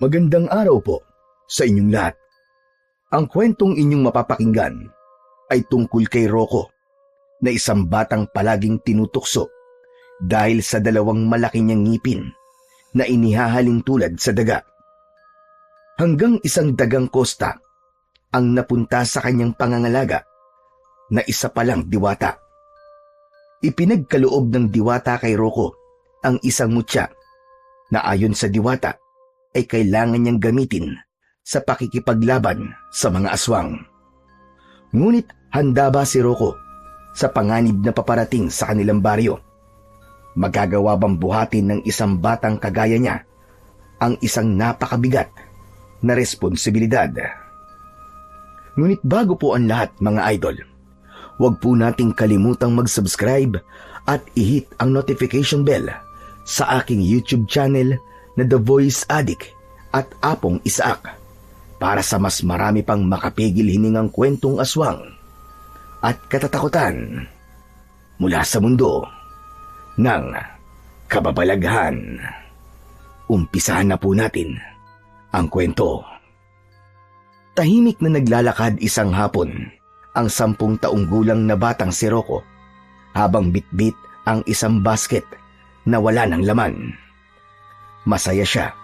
Magandang araw po sa inyong lahat. Ang kwentong inyong mapapakinggan ay tungkol kay Rocco na isang batang palaging tinutukso dahil sa dalawang malaki niyang ngipin na inihahaling tulad sa daga. Hanggang isang dagang kosta ang napunta sa kanyang pangangalaga na isa palang diwata. Ipinagkaloob ng diwata kay Rocco ang isang mutya na ayon sa diwata ay kailangan niyang gamitin sa pakikipaglaban sa mga aswang. Ngunit handa ba si Rocco sa panganib na paparating sa kanilang baryo? Magagawa bang buhatin ng isang batang kagaya niya ang isang napakabigat na responsibilidad? Ngunit bago po ang lahat, mga idol, huwag po nating kalimutang mag-subscribe at i-hit ang notification bell sa aking YouTube channel na The Voice Addict at Apong Isaak para sa mas marami pang makapigil hiningang kwentong aswang at katatakutan mula sa mundo ng kababalaghan. Umpisahan na po natin ang kwento. Tahimik na naglalakad isang hapon ang 10 taong gulang na batang si Rocco habang bitbit ang isang basket na wala ng laman. Masaya siya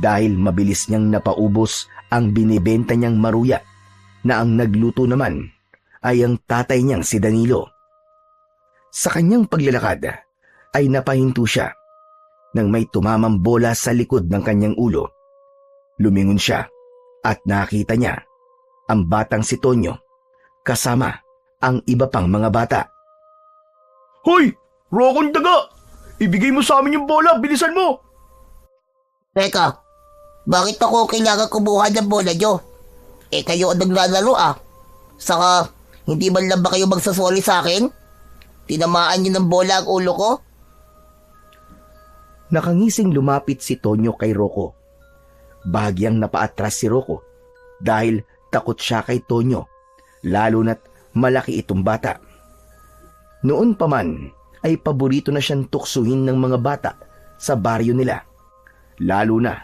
dahil mabilis niyang napaubos ang binibenta niyang maruya na ang nagluto naman ay ang tatay niyang si Danilo. Sa kanyang paglalakad ay napahinto siya nang may tumamang bola sa likod ng kanyang ulo. Lumingon siya at nakita niya ang batang si Tonyo kasama ang iba pang mga bata. Hoy! Rocco daga! Ibigay mo sa amin yung bola! Bilisan mo! Teka, bakit ako kailangan kumuha ng bola nyo? Kayo ang naglalaro ah. Saka, hindi man lang ba kayo magsasoli sa akin? Tinamaan nyo ng bola ang ulo ko? Nakangising lumapit si Tonyo kay Rocco. Bahagyang napaatras si Rocco dahil takot siya kay Tonyo, lalo na't malaki itong bata. Noon pa man ay paborito na siyang tuksuhin ng mga bata sa baryo nila, lalo na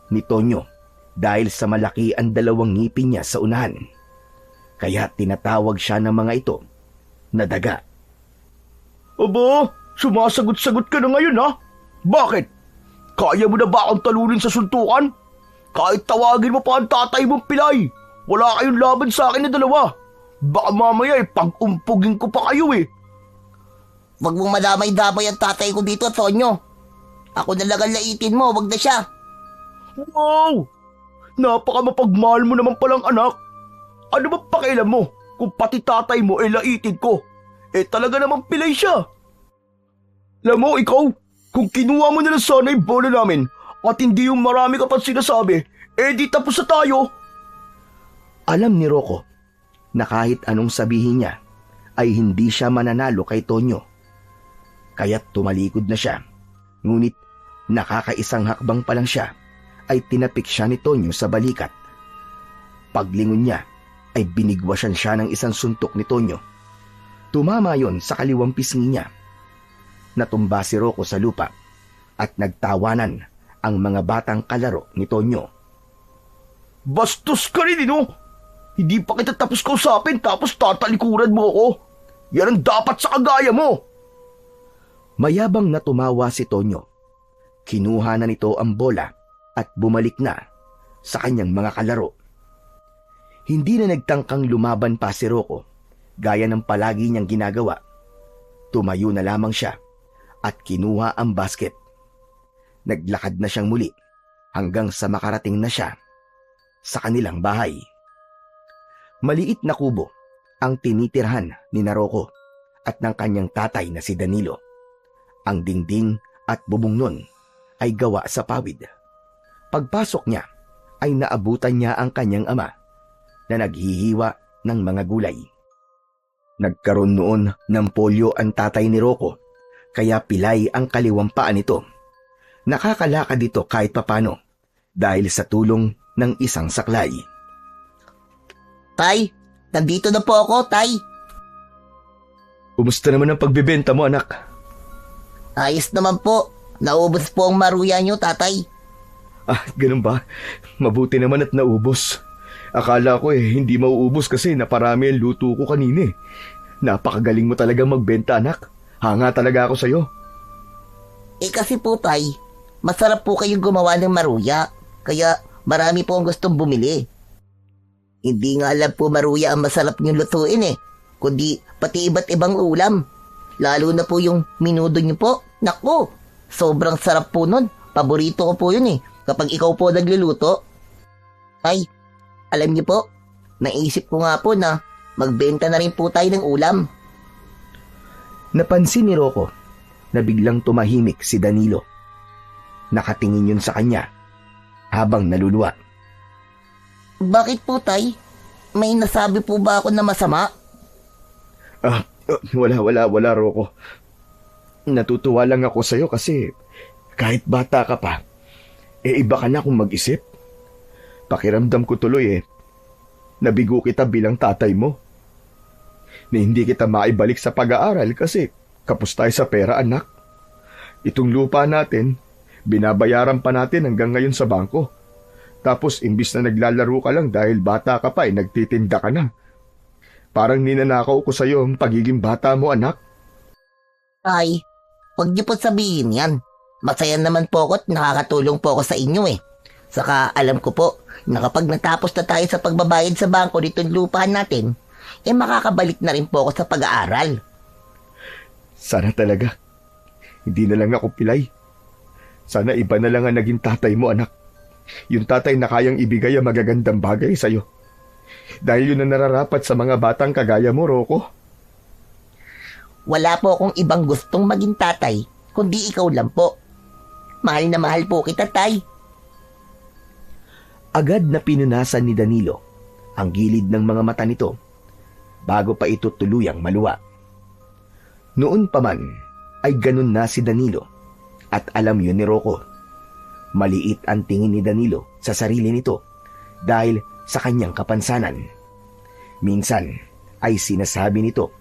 ni Tonyo dahil sa malaki ang 2 ngipin niya sa unahan. Kaya tinatawag siya ng mga ito na daga. Aba, sumasagot-sagot ka na ngayon ha? Bakit? Kaya mo na ba akong talunin sa suntukan? Kahit tawagin mo pa ang tatay mong Pilay, wala kayong laban sa akin na 2. Baka mamaya pag-umpugin ko pa kayo eh. Wag mong madamay-damay ang tatay ko dito, Tonyo. Ako na lang ang laitin mo, wag na siya. Wow! Napaka mapagmahal mo naman palang anak. Ano ba pakialam mo kung pati tatay mo laitin ko? Talaga namang Pilay siya. Alam mo, ikaw, kung kinuha mo na lang sana yung bola namin at hindi yung marami ka pang sinasabi, di tapos na tayo. Alam ni Rocco na kahit anong sabihin niya ay hindi siya mananalo kay Tonyo. Kaya't tumalikod na siya. Ngunit nakakaisang hakbang pa lang siya ay tinapik siya ni Tonyo sa balikat. Paglingon niya ay binigwasan siya ng isang suntok ni Tonyo. Tumama yon sa kaliwang pisngi niya. Natumba si Rocco sa lupa at nagtawanan ang mga batang kalaro ni Tonyo. Bastos ka rin, Hindi pa kita tapos kausapin tapos tatalikuran mo ako. Yan ang dapat sa kagaya mo. Mayabang na tumawa si Tonyo. Kinuha na nito ang bola at bumalik na sa kanyang mga kalaro. Hindi na nagtangkang lumaban pa si Rocco gaya ng palagi niyang ginagawa. Tumayo na lamang siya at kinuha ang basket. Naglakad na siyang muli hanggang sa makarating na siya sa kanilang bahay. Maliit na kubo ang tinitirhan ni Rocco at ng kanyang tatay na si Danilo. Ang dingding at bubong nun ay gawa sa pawid. Pagpasok niya ay naabutan niya ang kanyang ama na naghihiwa ng mga gulay. Nagkaroon noon ng polio ang tatay ni Rocco, kaya pilay ang kaliwang paa nito. Nakakalakad dito kahit papano dahil sa tulong ng isang saklay. Tay, nandito na po ako, Tay. Kumusta naman ang pagbebenta mo, anak? Ayos naman po. Naubos po ang maruya niyo, Tatay. Ganun ba? Mabuti naman at naubos. Akala ko hindi mauubos kasi naparami ang luto ko kanina eh. Napakagaling mo talaga magbenta, anak. Hanga talaga ako sa'yo. Kasi po, tay, masarap po kayong gumawa ng maruya. Kaya marami po ang gustong bumili. Hindi nga lang po maruya ang masarap niyong lutuin kundi pati iba't ibang ulam. Lalo na po yung minudo niyo po. Naku, sobrang sarap po nun. Paborito ko po yun kapag ikaw po nagluluto. Ay, alam niyo po, naisip ko nga po na magbenta na rin po tayo ng ulam. Napansin ni Rocco na biglang tumahimik si Danilo. Nakatingin yun sa kanya habang naluluwa. Bakit po, tay? May nasabi po ba ako na masama? Wala, Rocco. Natutuwa lang ako sa'yo kasi kahit bata ka pa, iba ka na kung mag-isip. Pakiramdam ko tuloy nabigo kita bilang tatay mo. Na hindi kita maibalik sa pag-aaral kasi kapos tayo sa pera, anak. Itong lupa natin, binabayaran pa natin hanggang ngayon sa bangko. Tapos imbis na naglalaro ka lang dahil bata ka pa nagtitinda ka na. Parang ninanakaw ko sa iyo ang pagiging bata mo, anak. Ay, huwag niyo po sabihin yan. Masaya naman po ako at nakakatulong po ako sa inyo Saka alam ko po na kapag natapos na tayo sa pagbabayad sa bangko nitong lupahan natin, makakabalik na rin po ako sa pag-aaral. Sana talaga. Hindi na lang ako pilay. Sana iba na lang ang naging tatay mo, anak. Yung tatay na kayang ibigay ang magagandang bagay sa'yo. Dahil yun ang nararapat sa mga batang kagaya mo, Rocco. Wala po akong ibang gustong maging tatay, kundi ikaw lang po. Mahal na mahal po kita, tay. Agad na pinunasan ni Danilo ang gilid ng mga mata nito bago pa ito tuluyang maluwa. Noon pa man ay ganun na si Danilo at alam yun ni Rocco. Maliit ang tingin ni Danilo sa sarili nito dahil sa kanyang kapansanan. Minsan ay sinasabi nito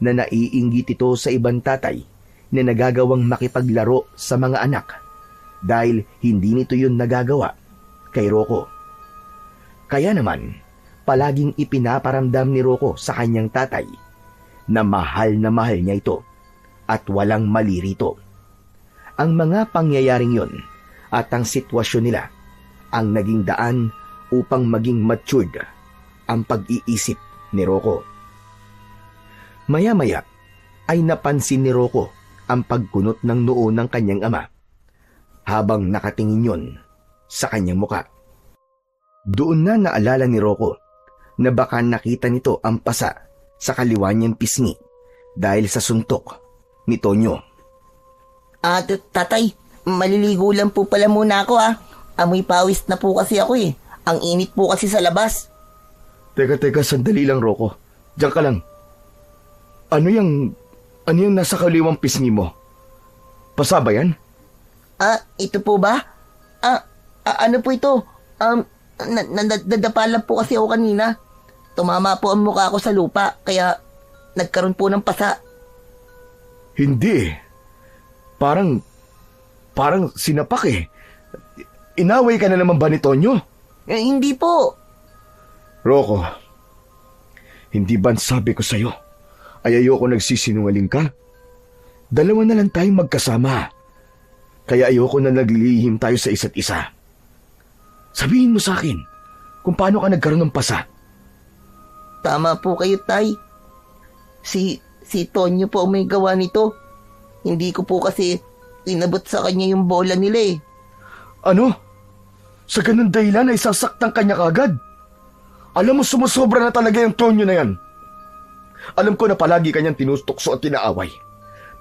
na naiinggit ito sa ibang tatay na nagagawang makipaglaro sa mga anak dahil hindi nito yun nagagawa kay Rocco. Kaya naman, palaging ipinaparamdam ni Rocco sa kanyang tatay na mahal niya ito at walang mali rito. Ang mga pangyayaring yon at ang sitwasyon nila ang naging daan upang maging matured ang pag-iisip ni Rocco. Maya-maya ay napansin ni Rocco ang pagkunot ng noo ng kanyang ama habang nakatingin yon sa kanyang muka. Doon na naalala ni Rocco na baka nakita nito ang pasa sa kaliwa niyang pisngi dahil sa suntok ni Tonyo. Tatay, maliligo lang po pala muna ako Amoy pawis na po kasi ako Ang init po kasi sa labas. Teka, sandali lang, Rocco. Diyan ka lang. Ano yung nasa kaliwang pisngi mo? Pasa ba yan? Ito po ba? Ano po ito? Nadapa lang po kasi ako kanina. Tumama po ang mukha ko sa lupa, kaya nagkaroon po ng pasa. Hindi. Parang sinapak Inaway ka na naman ba ni Tonyo? Hindi po. Rocco, hindi ba sabi ko sa'yo ay ayoko nagsisinungaling ka? Dalawa na lang tayong magkasama. Kaya ayoko na naglilihim tayo sa isa't isa. Sabihin mo sa akin kung paano ka nagkaroon ng pasa. Tama po kayo, tay. Si Tonyo po ang may gawa nito. Hindi ko po kasi inabot sa kanya yung bola nila Ano? Sa ganun dahilan ay sasaktan kanya kagad? Alam mo, sumusobra na talaga yung Tonyo na yan. Alam ko na palagi kanyang tinustukso at tinaaway.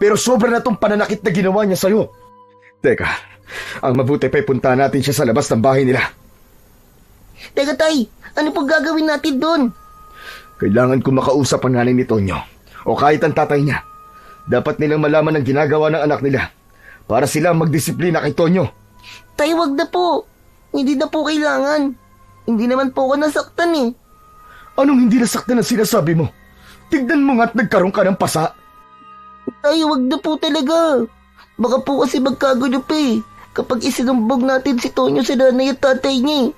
Pero sobra na tong pananakit na ginawa niya sa'yo. Teka, ang mabuti pa'y punta natin siya sa labas ng bahay nila. Teka, tay, ano po gagawin natin doon? Kailangan ko makausap ang nanay ni Tonyo o kahit ang tatay niya. Dapat nilang malaman ang ginagawa ng anak nila para sila magdisiplina kay Tonyo. Tay, wag na po. Hindi na po kailangan. Hindi naman po ako nasaktan Anong hindi nasaktan ang sinasabi mo? Tignan mo nga't nagkaroon ka ng pasa. Tay, wag na po talaga. Baka po kasi magkagulo pa kapag isinumbog natin si Tonyo sa nanay at tatay niya eh.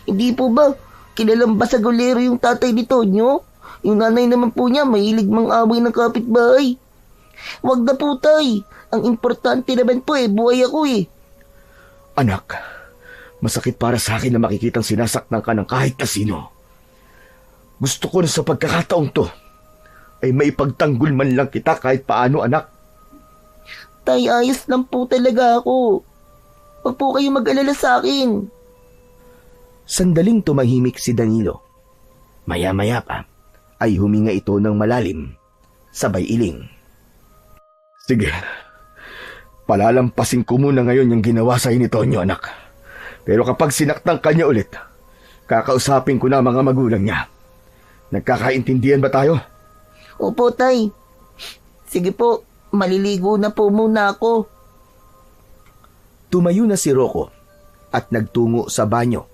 Hindi po ba kilalang basagolero yung tatay ni Tonyo? Yung nanay naman po niya mahilig mang-away ng kapitbahay. Wag na po tay. Ang importante naman po buhay ako eh. Anak, masakit para sa akin na makikitang sinasaktan ka ng kahit na sino. Gusto ko na sa pagkakataong to ay maipagtanggol man lang kita kahit paano, anak. Tay, ayos lang po talaga ako. Huwag po kayo mag-alala sa akin. Sandaling tumahimik si Danilo. Maya-maya pa ay huminga ito ng malalim, sabay iling. Sige, palalampasin ko muna ngayon yung ginawa sa'yo ni Tonyo, anak. Pero kapag sinaktan ka niya ulit, kakausapin ko na mga magulang niya. Nagkakaintindihan ba tayo? Opo, tay. Sige po, maliligo na po muna ako. Tumayo na si Rocco at nagtungo sa banyo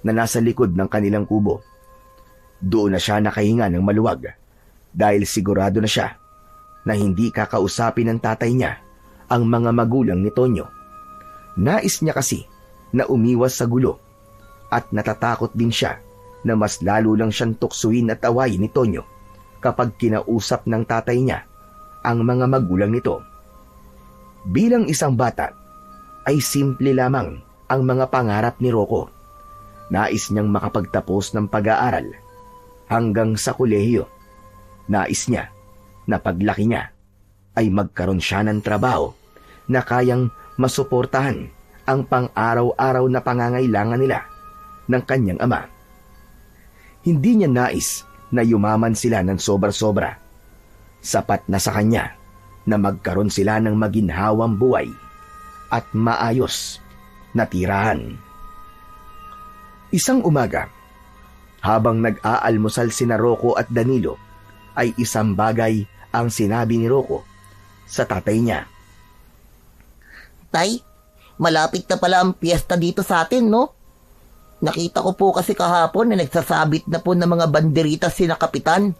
na nasa likod ng kanilang kubo. Doon na siya nakahinga ng maluwag dahil sigurado na siya na hindi kakausapin ng tatay niya ang mga magulang ni Tonyo. Nais niya kasi na umiwas sa gulo at natatakot din siya na mas lalo lang siyang tuksuin at awayin ni Tonyo kapag kinausap ng tatay niya ang mga magulang nito. Bilang isang bata, ay simple lamang ang mga pangarap ni Rocco. Nais niyang makapagtapos ng pag-aaral hanggang sa kolehiyo. Nais niya na paglaki niya ay magkaroon siya ng trabaho na kayang masuportahan ang pang-araw-araw na pangangailangan nila ng kanyang ama. Hindi niya nais na yumaman sila ng sobra-sobra. Sapat na sa kanya na magkaroon sila ng maginhawang buhay at maayos na tirahan. Isang umaga, habang nag-aalmusal sina Rocco at Danilo, ay isang bagay ang sinabi ni Rocco sa tatay niya. Tay, malapit na pala ang piyesta dito sa atin, no? Nakita ko po kasi kahapon na nagsasabit na po ng mga banderitas sina Kapitan.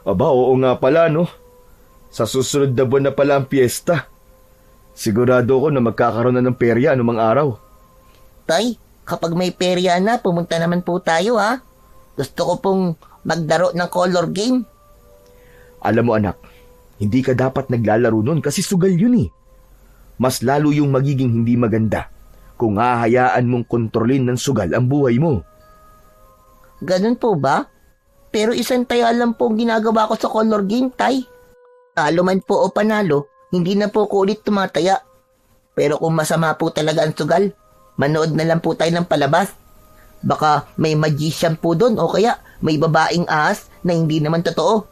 Aba, oo nga pala, no? Sa susunod na buwan na pala ang piyesta. Sigurado ko na magkakaroon na ng perya anumang araw. Tay, kapag may perya na, pumunta naman po tayo ha. Gusto ko pong magdaro ng color game. Alam mo anak, hindi ka dapat naglalaro nun kasi sugal yun eh. Mas lalo yung magiging hindi maganda kung hahayaan mong kontrolin ng sugal ang buhay mo. Ganun po ba? Pero isang taya lang po ang ginagawa ko sa color game, tay. Talo man po o panalo, hindi na po ko ulit tumataya. Pero kung masama po talaga ang sugal, manood na lang po tayo ng palabas. Baka may magician po doon o kaya may babaeng ahas na hindi naman totoo.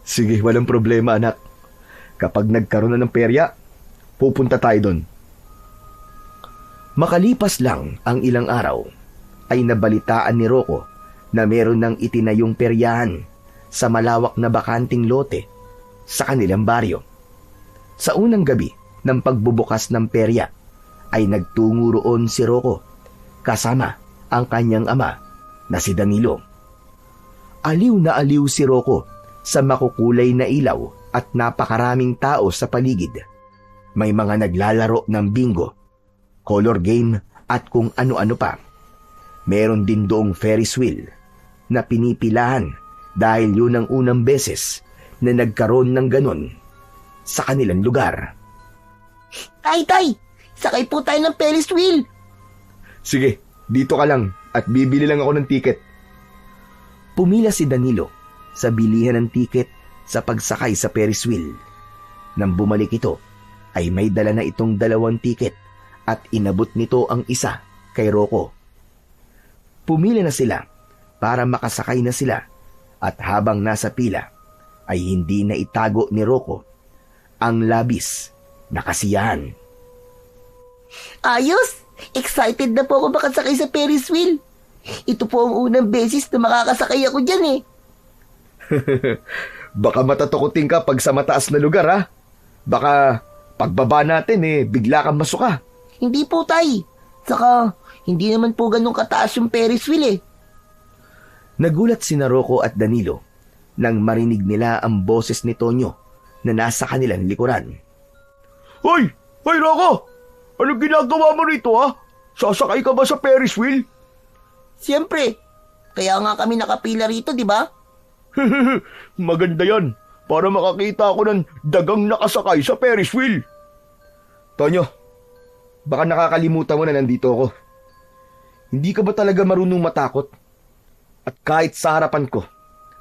Sige, walang problema, anak. Kapag nagkaroon na ng perya, pupunta tayo doon. Makalipas lang ang ilang araw, ay nabalitaan ni Rocco na meron ng itinayong peryahan sa malawak na bakanting lote sa kanilang baryo. Sa unang gabi ng pagbubukas ng perya, ay nagtungo roon si Rocco kasama ang kanyang ama na si Danilo. Aliw na aliw si Rocco sa makukulay na ilaw at napakaraming tao sa paligid. May mga naglalaro ng bingo, color game at kung ano-ano pa. Meron din doong Ferris wheel na pinipilahan dahil yun ang unang beses na nagkaroon ng ganon sa kanilang lugar. Tay! Sakay po tayo ng Ferris wheel! Sige, dito ka lang at bibili lang ako ng tiket. Pumila si Danilo sa bilihan ng tiket sa pagsakay sa Ferris wheel. Nang bumalik ito, ay may dala na itong 2 tiket at inabot nito ang isa kay Rocco. Pumila na sila para makasakay na sila at habang nasa pila ay hindi na itago ni Rocco ang labis na kasiyahan. Ayos! Excited na po ako makasakay sa Ferris wheel. Ito po ang unang beses na makakasakay ako dyan eh. Baka matatakotin ka pag sa mataas na lugar, ha? Baka pagbaba natin bigla kang masuka. Hindi po, tay. Saka, hindi naman po ganun kataas yung Ferris wheel eh. Nagulat sina Rocco at Danilo nang marinig nila ang boses ni Tonyo na nasa kanilang likuran. Hoy! Hoy, Rocco! Anong ginagawa mo rito, ha? Sasakay ka ba sa Ferris wheel? Siyempre, kaya nga kami nakapila rito, di ba? Maganda yan. Para makakita ako ng dagang nakasakay sa Ferris wheel. Tonyo, baka nakakalimutan mo na nandito ako. Hindi ka ba talaga marunong matakot? At kahit sa harapan ko,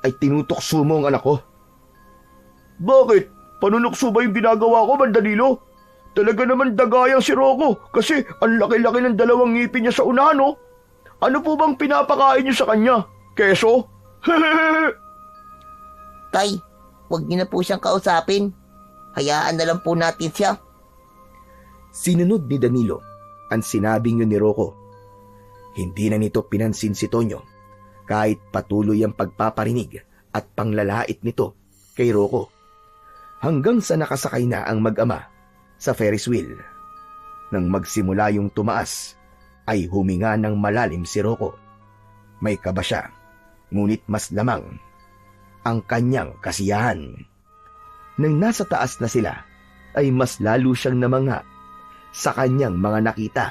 ay tinutokso mo ang anak ko. Bakit? Panunukso ba yung ginagawa ko, Danilo? Talaga naman dagayang si Rocco kasi ang laki-laki ng dalawang ngipin niya sa unahan, no? Ano po bang pinapakain niyo sa kanya? Keso? Tay, huwag niyo na po siyang kausapin. Hayaan na lang po natin siya. Sinunod ni Danilo ang sinabing yun ni Rocco. Hindi na nito pinansin si Tonyo kahit patuloy ang pagpaparinig at panglalait nito kay Rocco. Hanggang sa nakasakay na ang mag-ama sa Ferris wheel. Nang magsimula yung tumaas, ay huminga ng malalim si Rocco. May kaba siya, ngunit mas lamang ang kanyang kasiyahan. Nang nasa taas na sila, ay mas lalo siyang namangha sa kanyang mga nakita.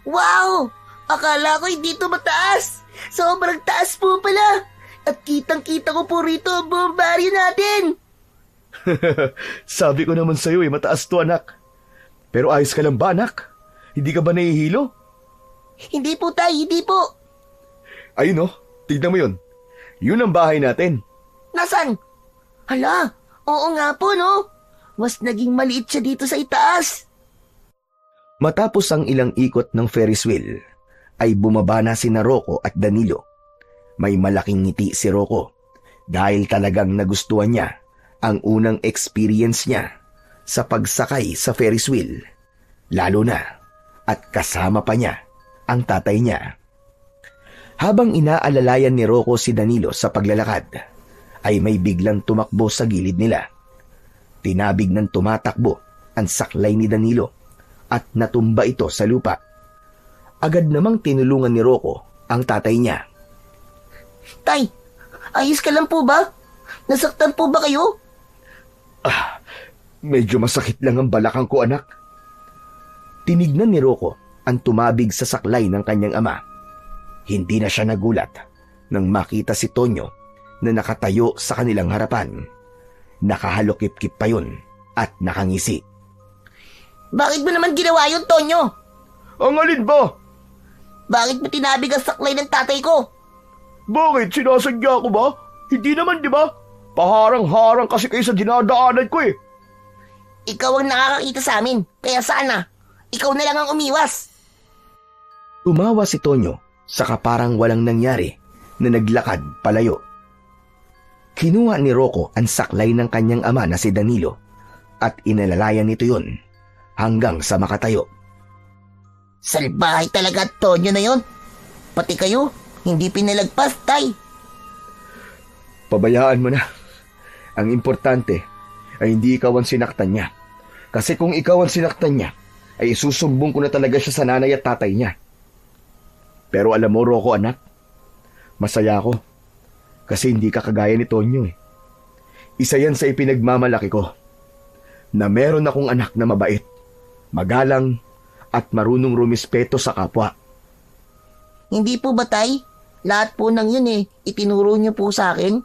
Wow! Akala ko hindi ito mataas. Sobrang taas po pala. At kitang-kita ko po rito ang buong baryo natin. Sabi ko naman sa'yo mataas to, anak. Pero ayos ka lang ba, anak? Hindi ka ba nahihilo? Hindi po, tay, hindi po. Ayun, tignan mo yun. Yun ang bahay natin. Nasaan? Hala, oo nga po, no? Mas naging maliit siya dito sa itaas. Matapos ang ilang ikot ng Ferris wheel, ay bumaba na sina Rocco at Danilo. May malaking ngiti si Rocco dahil talagang nagustuhan niya ang unang experience niya sa pagsakay sa Ferris wheel. Lalo na at kasama pa niya ang tatay niya. Habang inaalalayan ni Rocco si Danilo sa paglalakad, ay may biglang tumakbo sa gilid nila. Tinabig ng tumatakbo ang saklay ni Danilo at natumba ito sa lupa. Agad namang tinulungan ni Rocco ang tatay niya. Tay, ayos ka lang po ba? Nasaktan po ba kayo? Medyo masakit lang ang balakang ko, anak. Tinignan ni Rocco ang tumabig sa saklay ng kanyang ama. Hindi na siya nagulat nang makita si Tonyo na nakatayo sa kanilang harapan. Nakahalokip-kip pa yun at nakangisi. Bakit mo naman ginawa yun, Tonyo? Ang alin ba? Bakit mo tinabig ang saklay ng tatay ko? Bakit? Sinasadya ko ba? Hindi naman, di ba? Paharang-harang kasi kayo sa dinadaanan ko eh. Ikaw ang nakakakita sa amin, kaya sana, ikaw na lang ang umiwas. Tumawa si Tonyo saka parang walang nangyari na naglakad palayo. Kinuha ni Rocco ang saklay ng kanyang ama na si Danilo at inalalayan nito yun hanggang sa makatayo. Salbahay talaga, Tonyo na yon. Pati kayo, hindi pinalagpas, tay. Pabayaan mo na. Ang importante ay hindi ikaw ang sinaktan niya. Kasi kung ikaw ang sinaktan niya, ay isusumbong ko na talaga siya sa nanay at tatay niya. Pero alam mo, Rocco, anak, masaya ako. Kasi hindi ka kagaya ni Tonyo eh. Isa yan sa ipinagmamalaki ko. Na meron akong anak na mabait, magalang, at marunong rumispeto sa kapwa. Hindi po ba, tay? Lahat po ng yun itinuro niyo po sa akin.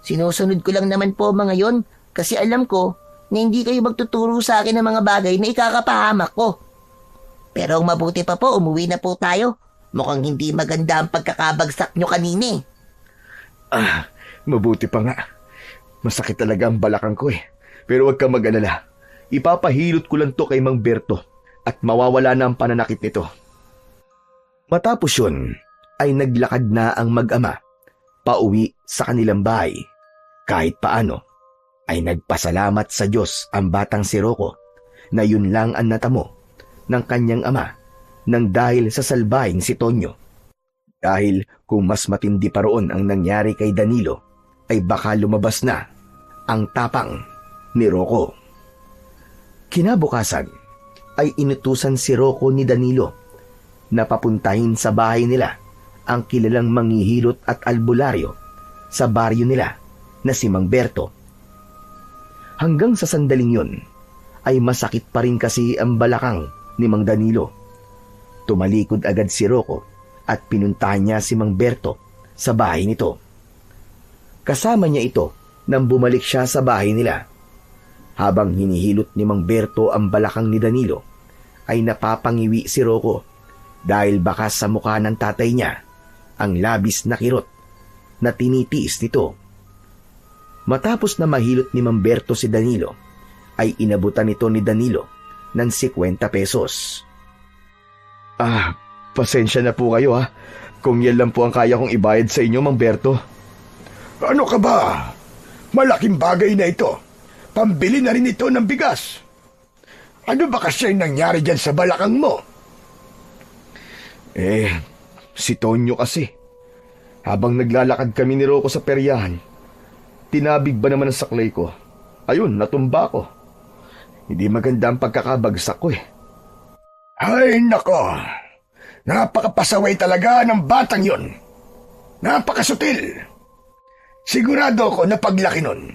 Sinusunod ko lang naman po mga yon kasi alam ko na hindi kayo magtuturo sa akin ng mga bagay na ikakapahamak ko. Pero ang mabuti pa po, umuwi na po tayo. Mukhang hindi maganda ang pagkakabagsak nyo kanini. Mabuti pa nga. Masakit talaga ang balakang ko eh. Pero huwag kang mag-alala. Ipapahilot ko lang to kay Mang Berto at mawawala na ang pananakit nito. Matapos yun, ay naglakad na ang mag-ama pauwi sa kanilang bahay. Kahit paano, ay nagpasalamat sa Diyos ang batang si Rocco na yun lang ang natamo ng kanyang ama nang dahil sa salbahing si Tonyo. Dahil kung mas matindi pa roon ang nangyari kay Danilo, ay baka lumabas na ang tapang ni Rocco. Kinabukasan ay inutusan si Rocco ni Danilo na papuntahin sa bahay nila ang kilalang manghihilot at albularyo sa baryo nila na si Mang Berto. Hanggang sa sandaling yun, ay masakit pa rin kasi ang balakang ni Mang Danilo. Tumalikod agad si Rocco at pinuntahan niya si Mang Berto sa bahay nito. Kasama niya ito nang bumalik siya sa bahay nila. Habang hinihilot ni Mang Berto ang balakang ni Danilo, ay napapangiwi si Rocco dahil baka sa mukha ng tatay niya ang labis na kirot na tinitiis nito. Matapos na mahilot ni Mang Berto si Danilo, ay inabutan ito ni Danilo ng 50 pesos. Pasensya na po kayo ha. Kung yan lang po ang kaya kong ibayad sa inyo, Mang Berto. Ano ka ba? Malaking bagay na ito. Pambili na rin ito ng bigas. Ano ba kasi ang nangyari dyan sa balakang mo? Si Tonyo kasi. Habang naglalakad kami ni Rocco sa peryahan, tinabig ba naman ang saklay ko? Ayun, natumba ko. Hindi maganda ang pagkakabagsak ko Ay nako, napakapasaway talaga ng batang yon. Napakasutil. Sigurado ko na paglaki nun,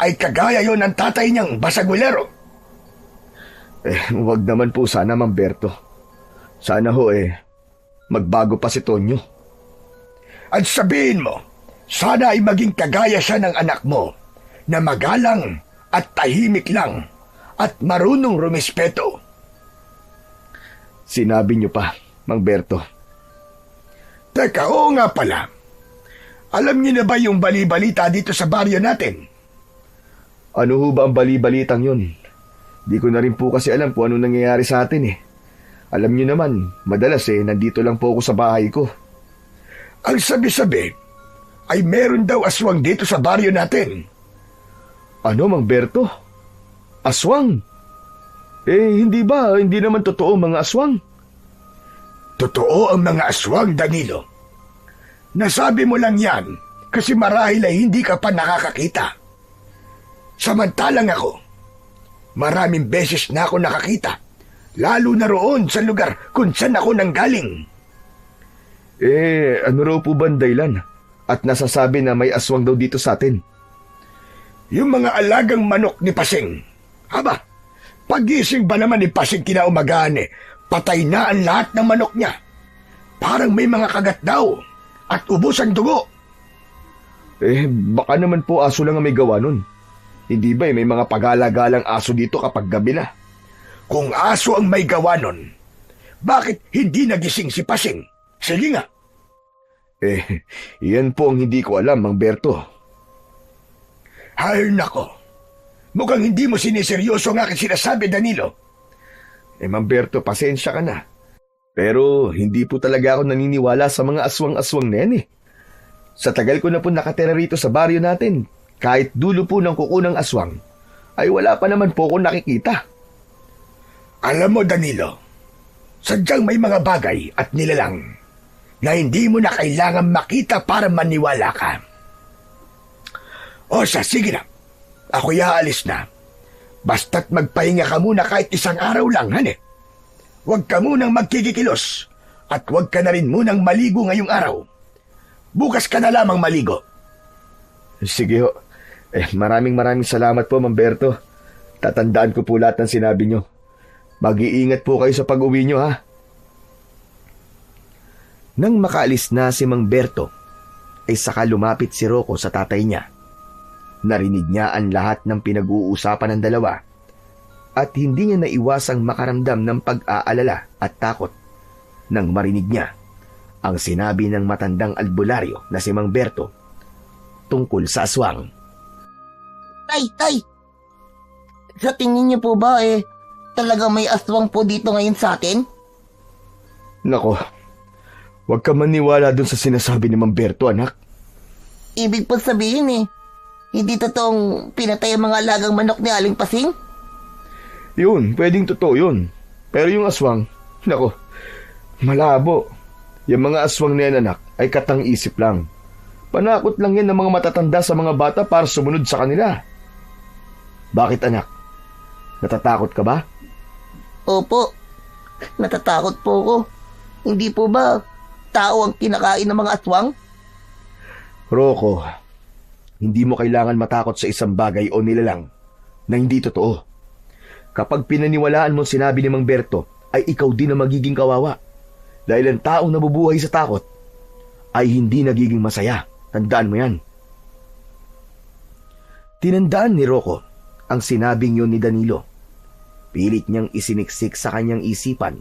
ay kagaya yon ng tatay niyang basagulero. Wag naman po sana, Mang Berto. Sana magbago pa si Tonyo. At sabihin mo, sana ay maging kagaya siya ng anak mo, na magalang at tahimik lang at marunong rumispeto. Sinabi niyo pa, Mang Berto. Teka, oo nga pala. Alam niyo na ba yung bali-balita dito sa baryo natin? Ano ho ba ang bali-balitang yun? Di ko na rin po kasi alam kung ano nangyayari sa atin Alam niyo naman, madalas nandito lang po ako sa bahay ko. Ang sabi-sabi ay meron daw aswang dito sa baryo natin. Ano, Mang Berto? Aswang? Hindi ba? Hindi naman totoo mga aswang. Totoo ang mga aswang, Danilo. Nasabi mo lang yan kasi marahil ay hindi ka pa nakakakita. Samantalang ako, maraming beses na ako nakakita, lalo na roon sa lugar kung saan ako nanggaling. Ano raw po ba ang dahilan? At nasasabi na may aswang daw dito sa atin? Yung mga alagang manok ni Pasing. Haba, pagising ba naman ni Pasing kinaumagahan patay na ang lahat ng manok niya. Parang may mga kagat daw at ubos ang dugo. Baka naman po aso lang ang may gawa nun. Hindi ba may mga pagala-galang aso dito kapag gabi na? Kung aso ang may gawa nun, bakit hindi nagising si Pasing? Sige nga. Iyan po ang hindi ko alam, Mang Berto. Hay nako. Mukhang hindi mo siniseryoso ang aking sinasabi, Danilo. Mang Berto, pasensya ka na. Pero hindi po talaga ako naniniwala sa mga aswang-aswang na yan Sa tagal ko na po nakatira rito sa baryo natin, kahit dulo po ng kuko ng aswang, ay wala pa naman po ako nakikita. Alam mo, Danilo, sadyang may mga bagay at nilalang na hindi mo na kailangan makita para maniwala ka. Sige na. Ako'y aalis na. Basta't magpahinga ka muna kahit isang araw lang, Huwag ka munang magkikikilos at huwag ka na rin munang maligo ngayong araw. Bukas ka na lamang maligo. Sige ho. Maraming salamat po, Mang Berto. Tatandaan ko po lahat ng sinabi nyo. Mag-iingat po kayo sa pag-uwi nyo, ha? Nang makaalis na si Mang Berto, ay saka lumapit si Rocco sa tatay niya. Narinig niya ang lahat ng pinag-uusapan ng dalawa at hindi niya naiwasang makaramdam ng pag-aalala at takot nang marinig niya ang sinabi ng matandang albularyo na si Mang Berto tungkol sa aswang. Tay! Sa tingin niyo po ba talagang may aswang po dito ngayon sa atin? Nako, huwag ka maniwala dun sa sinasabi ni Mang Berto, anak. Ibig po sabihin hindi totoong pinatay ang mga alagang manok ni Aling Pasing? Yun, pwedeng totoo yun. Pero yung aswang, nako, malabo. Yung mga aswang na yan, anak, ay katang-isip lang. Panakot lang yan ng mga matatanda sa mga bata para sumunod sa kanila. Bakit, anak? Natatakot ka ba? Opo, natatakot po ko. Hindi po ba tao ang kinakain ng mga aswang? Rocco, hindi mo kailangan matakot sa isang bagay o nilalang na hindi totoo. Kapag pinaniwalaan mo sinabi ni Mang Berto, ay ikaw din ang magiging kawawa. Dahil ang taong nabubuhay sa takot ay hindi nagiging masaya. Tandaan mo yan. Tinandaan ni Rocco ang sinabing yun ni Danilo. Pilit niyang isiniksik sa kanyang isipan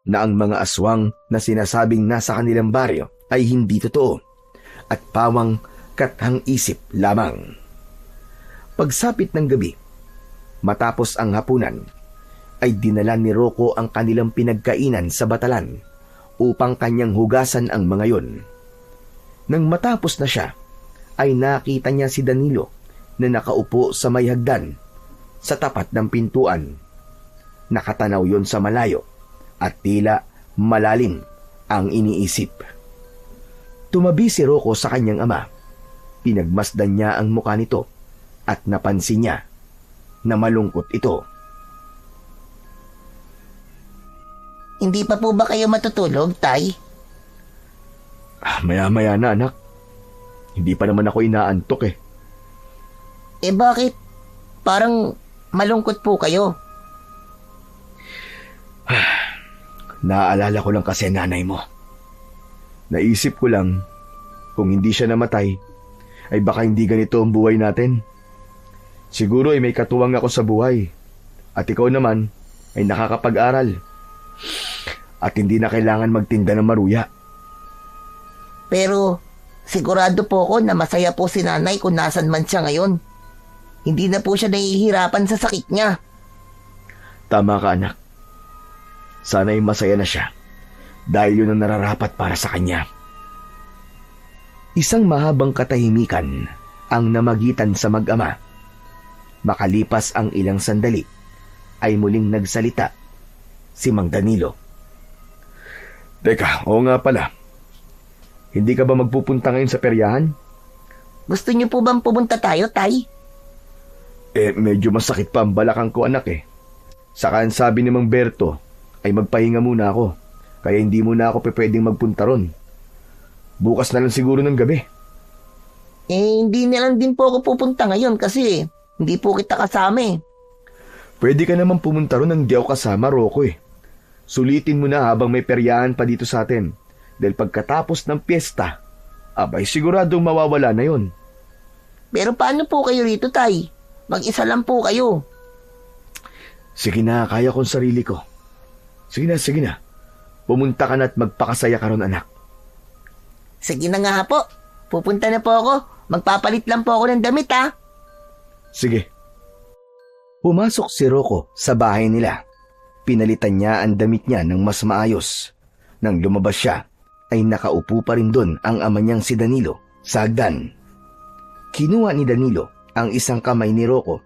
na ang mga aswang na sinasabing nasa kanilang baryo ay hindi totoo at pawang kathang isip lamang. Pagsapit ng gabi, matapos ang hapunan, ay dinala ni Rocco ang kanilang pinagkainan sa batalan upang kanyang hugasan ang mga yon. Nang matapos na siya, ay nakita niya si Danilo na nakaupo sa may hagdan sa tapat ng pintuan. Nakatanaw yon sa malayo at tila malalim ang iniisip. Tumabi si Rocco sa kanyang ama. Pinagmasdan niya ang mukha nito at napansin niya na malungkot ito. Hindi pa po ba kayo matutulog, Tay? Maya-maya na, anak. Hindi pa naman ako inaantok eh. Eh bakit? Parang malungkot po kayo. Naaalala ko lang kasi nanay mo. Naisip ko lang, kung hindi siya namatay, ay baka hindi ganito ang buhay natin. Siguro ay may katuwang ako sa buhay. At ikaw naman ay nakakapag-aral. At hindi na kailangan magtinda ng maruya. Pero sigurado po ako na masaya po si nanay kung nasan man siya ngayon. Hindi na po siya nahihirapan sa sakit niya. Tama ka, anak. Sana'y masaya na siya dahil yun ang nararapat para sa kanya. Isang mahabang katahimikan ang namagitan sa mag-ama. Makalipas ang ilang sandali, ay muling nagsalita si Mang Danilo. Teka, oo nga pala. Hindi ka ba magpupunta ngayon sa peryahan? Gusto niyo po bang pumunta tayo, Tay? Medyo masakit pa ang balakang ko, anak eh. Saka ang sabi ni Mang Berto ay magpahinga muna ako. Kaya hindi muna ako pwedeng magpunta ron. Bukas na lang siguro ng gabi. Hindi na lang din po ako pupunta ngayon kasi hindi po kita kasama eh. Pwede ka naman pumunta ron nang di ako kasama, Rocco eh. Sulitin mo na habang may peryahan pa dito sa atin. Dahil pagkatapos ng piyesta, abay siguradong mawawala na yon. Pero paano po kayo rito, Tay? Mag-isa lang po kayo. Sige na, kaya kong sarili ko. Sige na. Pumunta ka na at magpakasaya ka ron, anak. Sige na nga po. Pupunta na po ako. Magpapalit lang po ako ng damit, ha? Sige. Pumasok si Rocco sa bahay nila. Pinalitan niya ang damit niya ng mas maayos. Nang lumabas siya, ay nakaupo pa rin doon ang ama niyang si Danilo sa hagdan. Kinuha ni Danilo ang isang kamay ni Rocco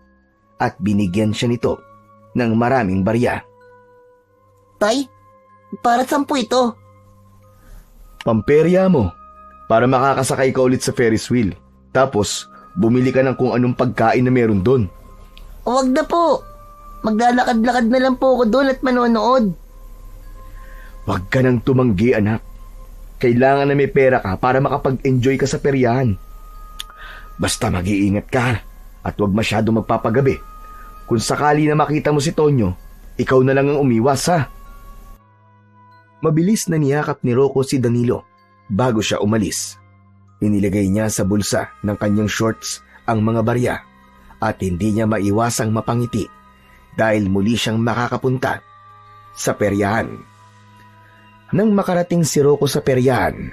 at binigyan siya nito ng maraming barya. Tay, para saan po ito? Pamperya mo, para makakasakay ka ulit sa Ferris wheel. Tapos, bumili ka ng kung anong pagkain na meron doon. Huwag na po. Maglalakad-lakad na lang po ako doon at manonood. Huwag ka nang tumanggi, anak. Kailangan na may pera ka para makapag-enjoy ka sa peryahan. Basta mag-iingat ka at huwag masyado magpapagabi. Kung sakali na makita mo si Tonyo, ikaw na lang ang umiwas, ha? Mabilis na niyakap ni Rocco si Danilo bago siya umalis. Inilagay niya sa bulsa ng kanyang shorts ang mga barya at hindi niya maiwasang mapangiti dahil muli siyang makakapunta sa peryahan. Nang makarating si Rocco sa peryahan,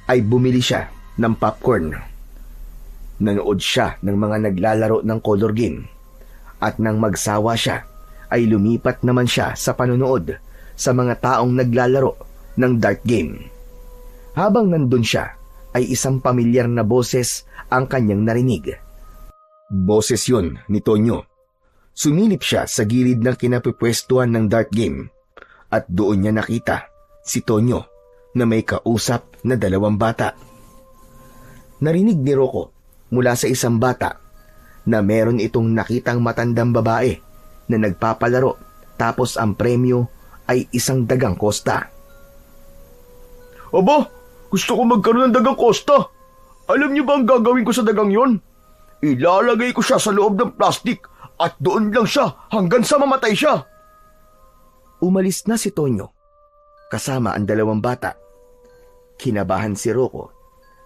ay bumili siya ng popcorn. Nanood siya ng mga naglalaro ng color game at nang magsawa siya, ay lumipat naman siya sa panonood sa mga taong naglalaro ng dart game. Habang nandun siya, ay isang pamilyar na boses ang kanyang narinig. Boses yun ni Tonyo. Sumilip siya sa gilid ng kinapipwestuhan ng dart game at doon niya nakita si Tonyo na may kausap na 2 bata. Narinig ni Rocco mula sa isang bata na meron itong nakitang matandang babae na nagpapalaro tapos ang premyo ay isang dagang kosta. Aba, gusto ko magkaroon ng dagang kosta. Alam niyo ba ang gagawin ko sa dagang yon? Ilalagay ko siya sa loob ng plastik At doon lang siya hanggang sa mamatay siya. Umalis na si Tonyo, kasama ang dalawang bata. Kinabahan si Rocco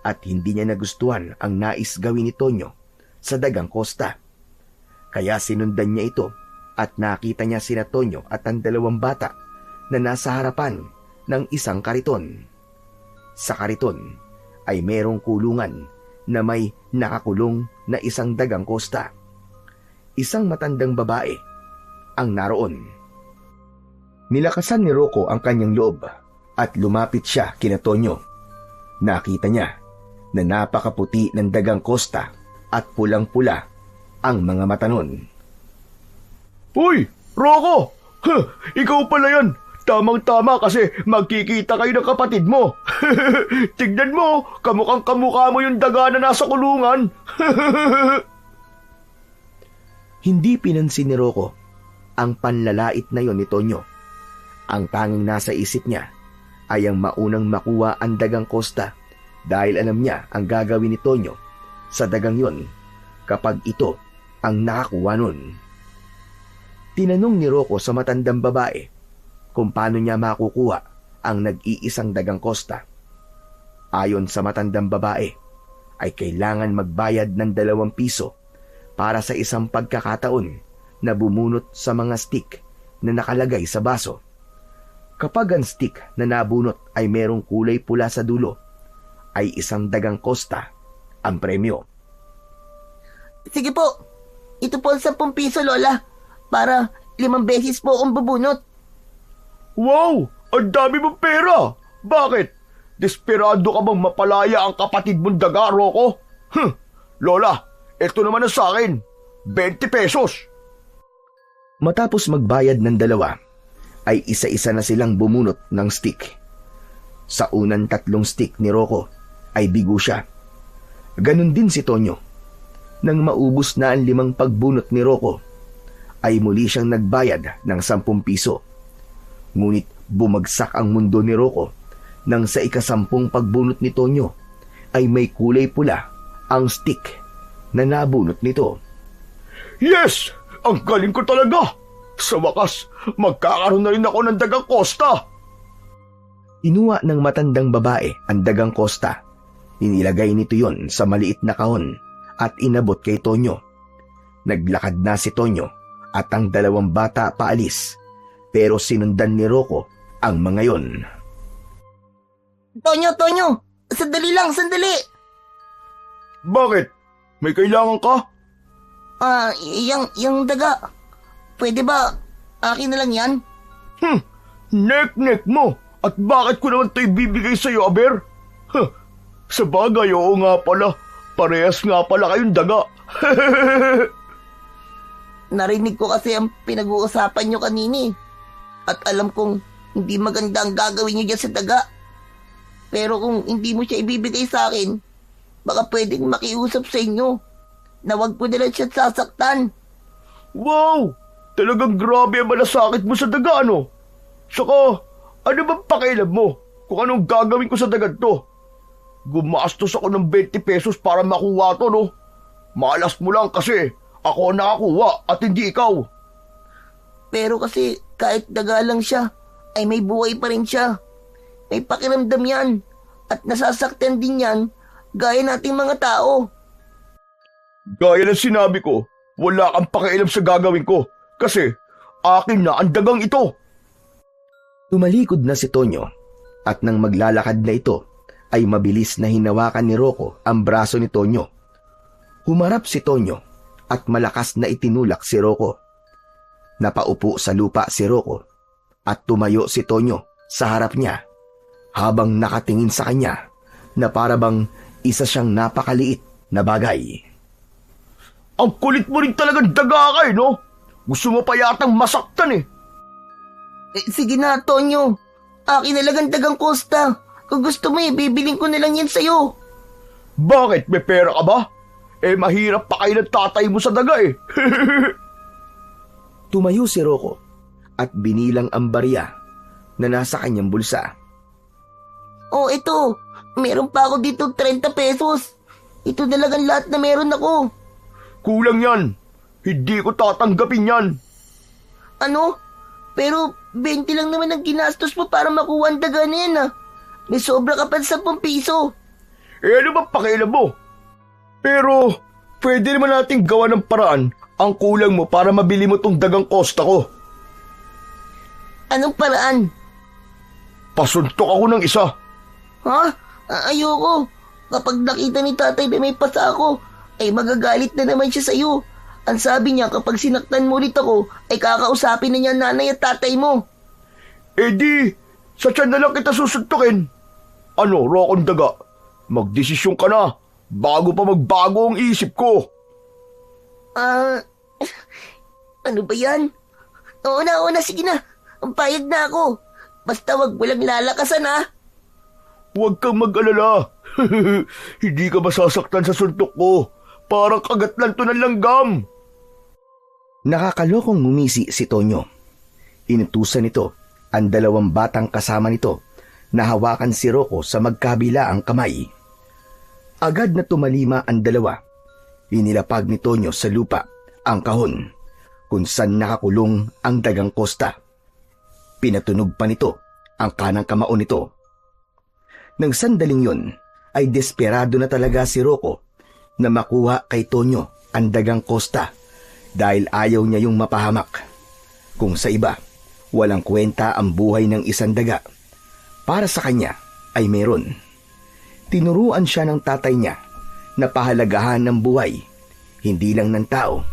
at hindi niya nagustuhan ang nais gawin ni Tonyo sa dagang kosta. Kaya sinundan niya ito at nakita niya sina Tonyo at ang dalawang bata na nasa harapan ng isang kariton. Sa kariton ay merong kulungan na may nakakulong na isang dagang kosta. Isang matandang babae ang naroon. Nilakasan ni Rocco ang kanyang loob at lumapit siya kina Tonyo. Nakita niya na napakaputi ng dagang kosta at pulang-pula ang mga mata nun. Uy, Rocco! Ikaw pala yan! Tamang-tama kasi magkikita kayo ng kapatid mo. Tignan mo, kamukhang kamukha mo yung daga na nasa kulungan. Hindi pinansin ni Rocco ang panlalait na yon ni Tonyo. Ang tanging nasa isip niya ay ang maunang makuha ang dagang kosta dahil alam niya ang gagawin ni Tonyo sa dagang yon kapag ito ang nakakuha nun. Tinanong ni Rocco sa matandang babae kung paano niya makukuha ang nag-iisang dagang kosta. Ayon sa matandang babae, ay kailangan magbayad ng 2 piso para sa isang pagkakataon na bumunot sa mga stick na nakalagay sa baso. Kapag ang stick na nabunot ay merong kulay pula sa dulo, ay isang dagang kosta ang premyo. Sige po, ito po ang 10 piso, Lola, para 5 beses po akong bubunot. Wow! Ang dami mong pera! Bakit? Desperado ka bang mapalaya ang kapatid mong daga, Rocco? Lola, ito naman ang sa akin. 20 pesos! Matapos magbayad ng 2, ay isa-isa na silang bumunot ng stick. Sa unang 3 stick ni Rocco ay bigo siya. Ganon din si Tonyo. Nang maubos na ang 5 pagbunot ni Rocco, ay muli siyang nagbayad ng 10 piso. Ngunit bumagsak ang mundo ni Rocco nang sa ika-10 pagbunot ni Tonyo ay may kulay pula ang stick na nabunot nito. Yes! Ang galing ko talaga! Sa wakas, magkakaroon na rin ako ng dagang kosta! Inuwa ng matandang babae ang dagang kosta. Inilagay nito yon sa maliit na kahon at inabot kay Tonyo. Naglakad na si Tonyo at ang 2 bata paalis, pero sinundan ni Rocco ang mga yon. Tonyo! Sandali lang, sandali! Bakit? May kailangan ka? Yung daga. Pwede ba akin na lang yan? Nek-nek mo! At bakit ko naman ito ibibigay sa'yo, Aber? Sa bagay, oo nga pala. Parehas nga pala kayong daga. Narinig ko kasi ang pinag-uusapan nyo kanini. At alam kong hindi maganda ang gagawin nyo dyan sa daga. Pero kung hindi mo siya ibibigay sa akin, baka pwedeng makiusap sa inyo na wag ko na lang siya sasaktan. Wow! Talagang grabe ang malasakit mo sa daga, ano? Saka, ano bang pakialam mo kung anong gagawin ko sa daga to? Gumastos ako ng 20 pesos para makuha to, no? Malas mo lang kasi ako nakakuha at hindi ikaw. Pero kasi kahit daga lang siya, ay may buhay pa rin siya. May pakiramdam yan. At nasasaktan din yan, gaya nating mga tao. Gaya ng sinabi ko, wala kang pakialam sa gagawin ko kasi akin na ang dagang ito. Tumalikod na si Tonyo at nang maglalakad na ito ay mabilis na hinawakan ni Rocco ang braso ni Tonyo. Humarap si Tonyo at malakas na itinulak si Rocco. Napaupo sa lupa si Rocco at tumayo si Tonyo sa harap niya habang nakatingin sa kanya na parabang isa siyang napakaliit na bagay. Ang kulit mo rin talagang daga ka, no? Gusto mo pa yatang masaktan eh. Sige na, Tonyo. Akin na lang ang dagang kosta. Kung gusto mo bibiling ko na lang yan sa'yo. Bakit? May pera ka ba? Mahirap pa kayo ng tatay mo sa daga eh. Tumayo si Rocco at binilang ang barya na nasa kanyang bulsa. Oh, ito. Meron pa ako dito 30 pesos. Ito na lang ang lahat na meron ako. Kulang yan. Hindi ko tatanggapin yan. Ano? Pero 20 lang naman ang ginastos mo para makuha ang daga na yan ah. May sobra ka pa 10 piso. Eh ano ba pakialam mo? Pero pwede naman nating gawa ng paraan ang kulang mo para mabili mo tong dagang kosta ko. Anong paraan? Pasuntok ako ng isa. Ha? Ayoko. Kapag nakita ni tatay na may pasa ako, ay magagalit na naman siya sa'yo. Ang sabi niya kapag sinaktan mo ulit ako, ay kakausapin na niya nanay at tatay mo. Eh di, sa tiyan na lang kita susuntukin. Ano, Rokong Daga? Magdesisyon ka na bago pa magbago ang isip ko. Ano ba yan? Oo na, sige na. Ang payag na ako. Basta wag walang lalakasan ha. Huwag kang mag-alala. Hindi ka masasaktan sa suntok ko. Parang kagat lang to ng langgam. Nakakalokong ngumisi si Tonyo. Inutusan nito ang 2 batang kasama nito na hawakan si Rocco sa magkabila ang kamay. Agad na tumalima ang 2. Inilapag ni Tonyo sa lupa ang kahon kung saan nakakulong ang dagang kosta. Pinatunog pa nito ang kanang kamao nito. Nang sandaling yun ay desperado na talaga si Rocco na makuha kay Tonyo ang dagang kosta dahil ayaw niya yung mapahamak. Kung sa iba, walang kwenta ang buhay ng isang daga. Para sa kanya ay meron. Tinuruan siya ng tatay niya na pahalagahan ng buhay, hindi lang ng tao,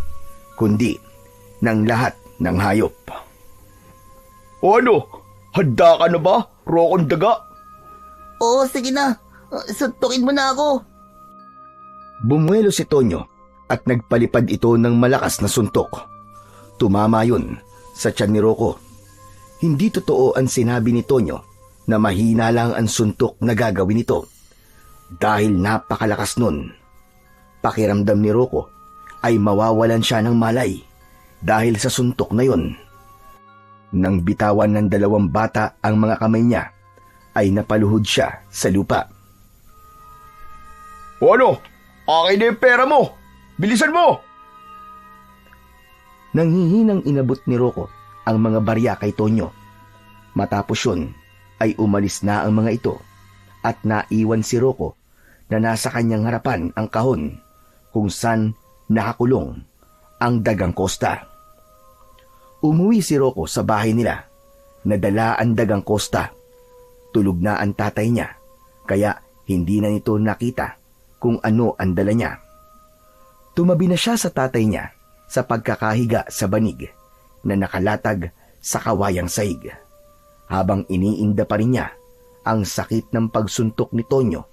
kundi ng lahat ng hayop. O ano, handa ka na ba, Rokong Daga? Oo, sige na. Suntukin mo na ako. Bumuelo si Tonyo at nagpalipad ito ng malakas na suntok. Tumama yun sa tiyan ni Rocco. Hindi totoo ang sinabi ni Tonyo na mahina lang ang suntok na gagawin nito dahil napakalakas nun. Pakiramdam ni Rocco ay mawawalan siya ng malay dahil sa suntok na yun. Nang bitawan ng 2 bata ang mga kamay niya, ay napaluhod siya sa lupa. O ano, akin na yung pera mo. Bilisan mo! Nanghihinang inabot ni Rocco ang mga barya kay Tonyo. Matapos yun, ay umalis na ang mga ito at naiwan si Rocco na nasa kanyang harapan ang kahon kung saan nakakulong ang dagang kosta. Umuwi si Rocco sa bahay nila, nadala ang dagang kosta. Tulog na ang tatay niya, kaya hindi na nito nakita kung ano ang dala niya. Tumabi na siya sa tatay niya sa pagkakahiga sa banig na nakalatag sa kawayang saig, habang iniinda pa rin niya ang sakit ng pagsuntok ni Tonyo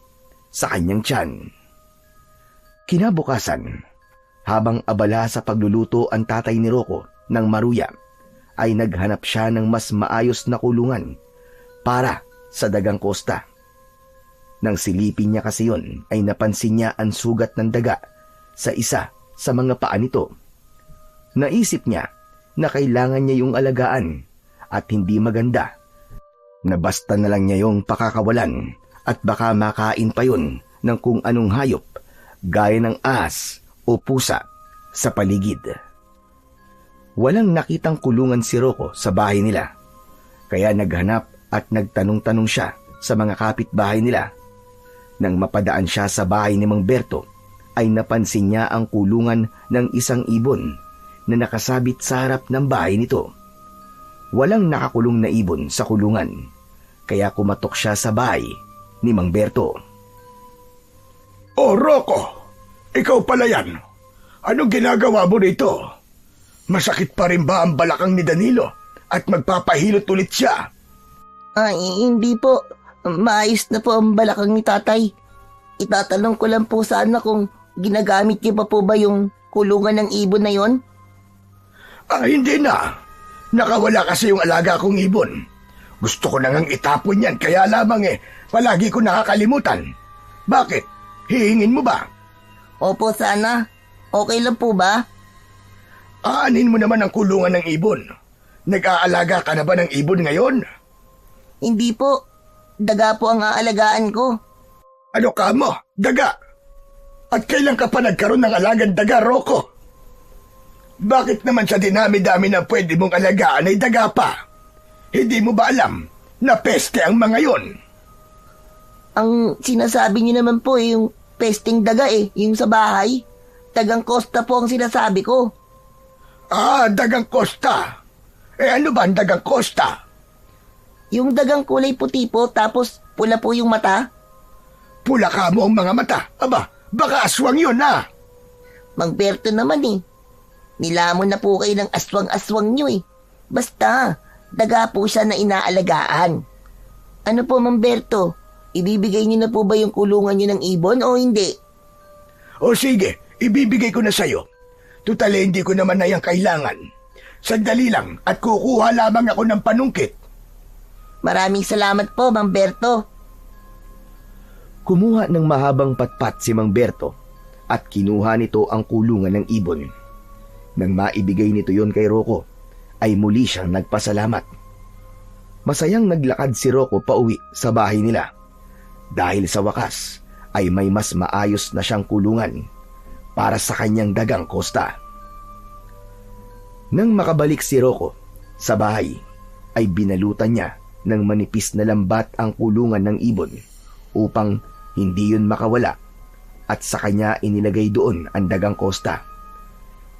sa kanyang tiyan. Kinabukasan, habang abala sa pagluluto ang tatay ni Rocco ng maruya, ay naghanap siya ng mas maayos na kulungan para sa dagang kosta. Nang silipin niya kasi yun, ay napansin niya ang sugat ng daga sa isa sa mga paa nito. Naisip niya na kailangan niya yung alagaan at hindi maganda na basta na lang niya yung pakakawalan at baka makain pa yun ng kung anong hayop gaya ng ahas o pusa sa paligid. Walang nakitang kulungan si Rocco sa bahay nila, kaya naghanap at nagtanong-tanong siya sa mga kapitbahay nila. Nang mapadaan siya sa bahay ni Mang Berto, ay napansin niya ang kulungan ng isang ibon na nakasabit sa harap ng bahay nito. Walang nakakulong na ibon sa kulungan, kaya kumatok siya sa bahay ni Mang Berto. Oh, Rocco! Ikaw pala yan. Anong ginagawa mo rito? Masakit pa rin ba ang balakang ni Danilo at magpapahilot ulit siya? Ay, hindi po. Maayos na po ang balakang ni tatay. Itatanong ko lang po sana kung ginagamit niyo pa po ba yung kulungan ng ibon na yon? Hindi na. Nakawala kasi yung alaga kong ibon. Gusto ko nang itapon yan, kaya lamang palagi ko nakakalimutan. Bakit? Hihingin mo ba? Opo, sana. Okay lang po ba? Aanin mo naman ang kulungan ng ibon. Nag-aalaga ka na ba ng ibon ngayon? Hindi po. Daga po ang aalagaan ko. Ano ka mo? Daga? At kailan ka pa nagkaroon ng alagang daga, Rocco? Bakit naman sa dinami-dami na pwede mong alagaan ay daga pa? Hindi mo ba alam na peste ang mga yon? Ang sinasabi niyo naman po yung pesting daga yung sa bahay. Dagang Costa po ang sinasabi ko. Ah, dagang Costa. Ano ba ang dagang Costa? Yung dagang kulay puti po tapos pula po yung mata. Pula ka mo ang mga mata. Aba, baka aswang yun ah. Mang Berto naman Nilamon na po kayo ng aswang-aswang nyo Basta, daga po siya na inaalagaan. Ano po, Mang Berto? Ibibigay niyo na po ba yung kulungan niyo ng ibon o hindi? O sige, ibibigay ko na sa'yo. Tutali hindi ko naman na yung kailangan. Sandali lang at kukuha lamang ako ng panungkit. Maraming salamat po, Mang Berto. Kumuha ng mahabang patpat si Mang Berto at kinuha nito ang kulungan ng ibon. Nang maibigay nito yon kay Rocco, ay muli siyang nagpasalamat. Masayang naglakad si Rocco pauwi sa bahay nila dahil sa wakas ay may mas maayos na siyang kulungan para sa kanyang dagang Costa. Nang makabalik si Rocco sa bahay, ay binalutan niya ng manipis na lambat ang kulungan ng ibon upang hindi yun makawala at sa kanya inilagay doon ang dagang Costa.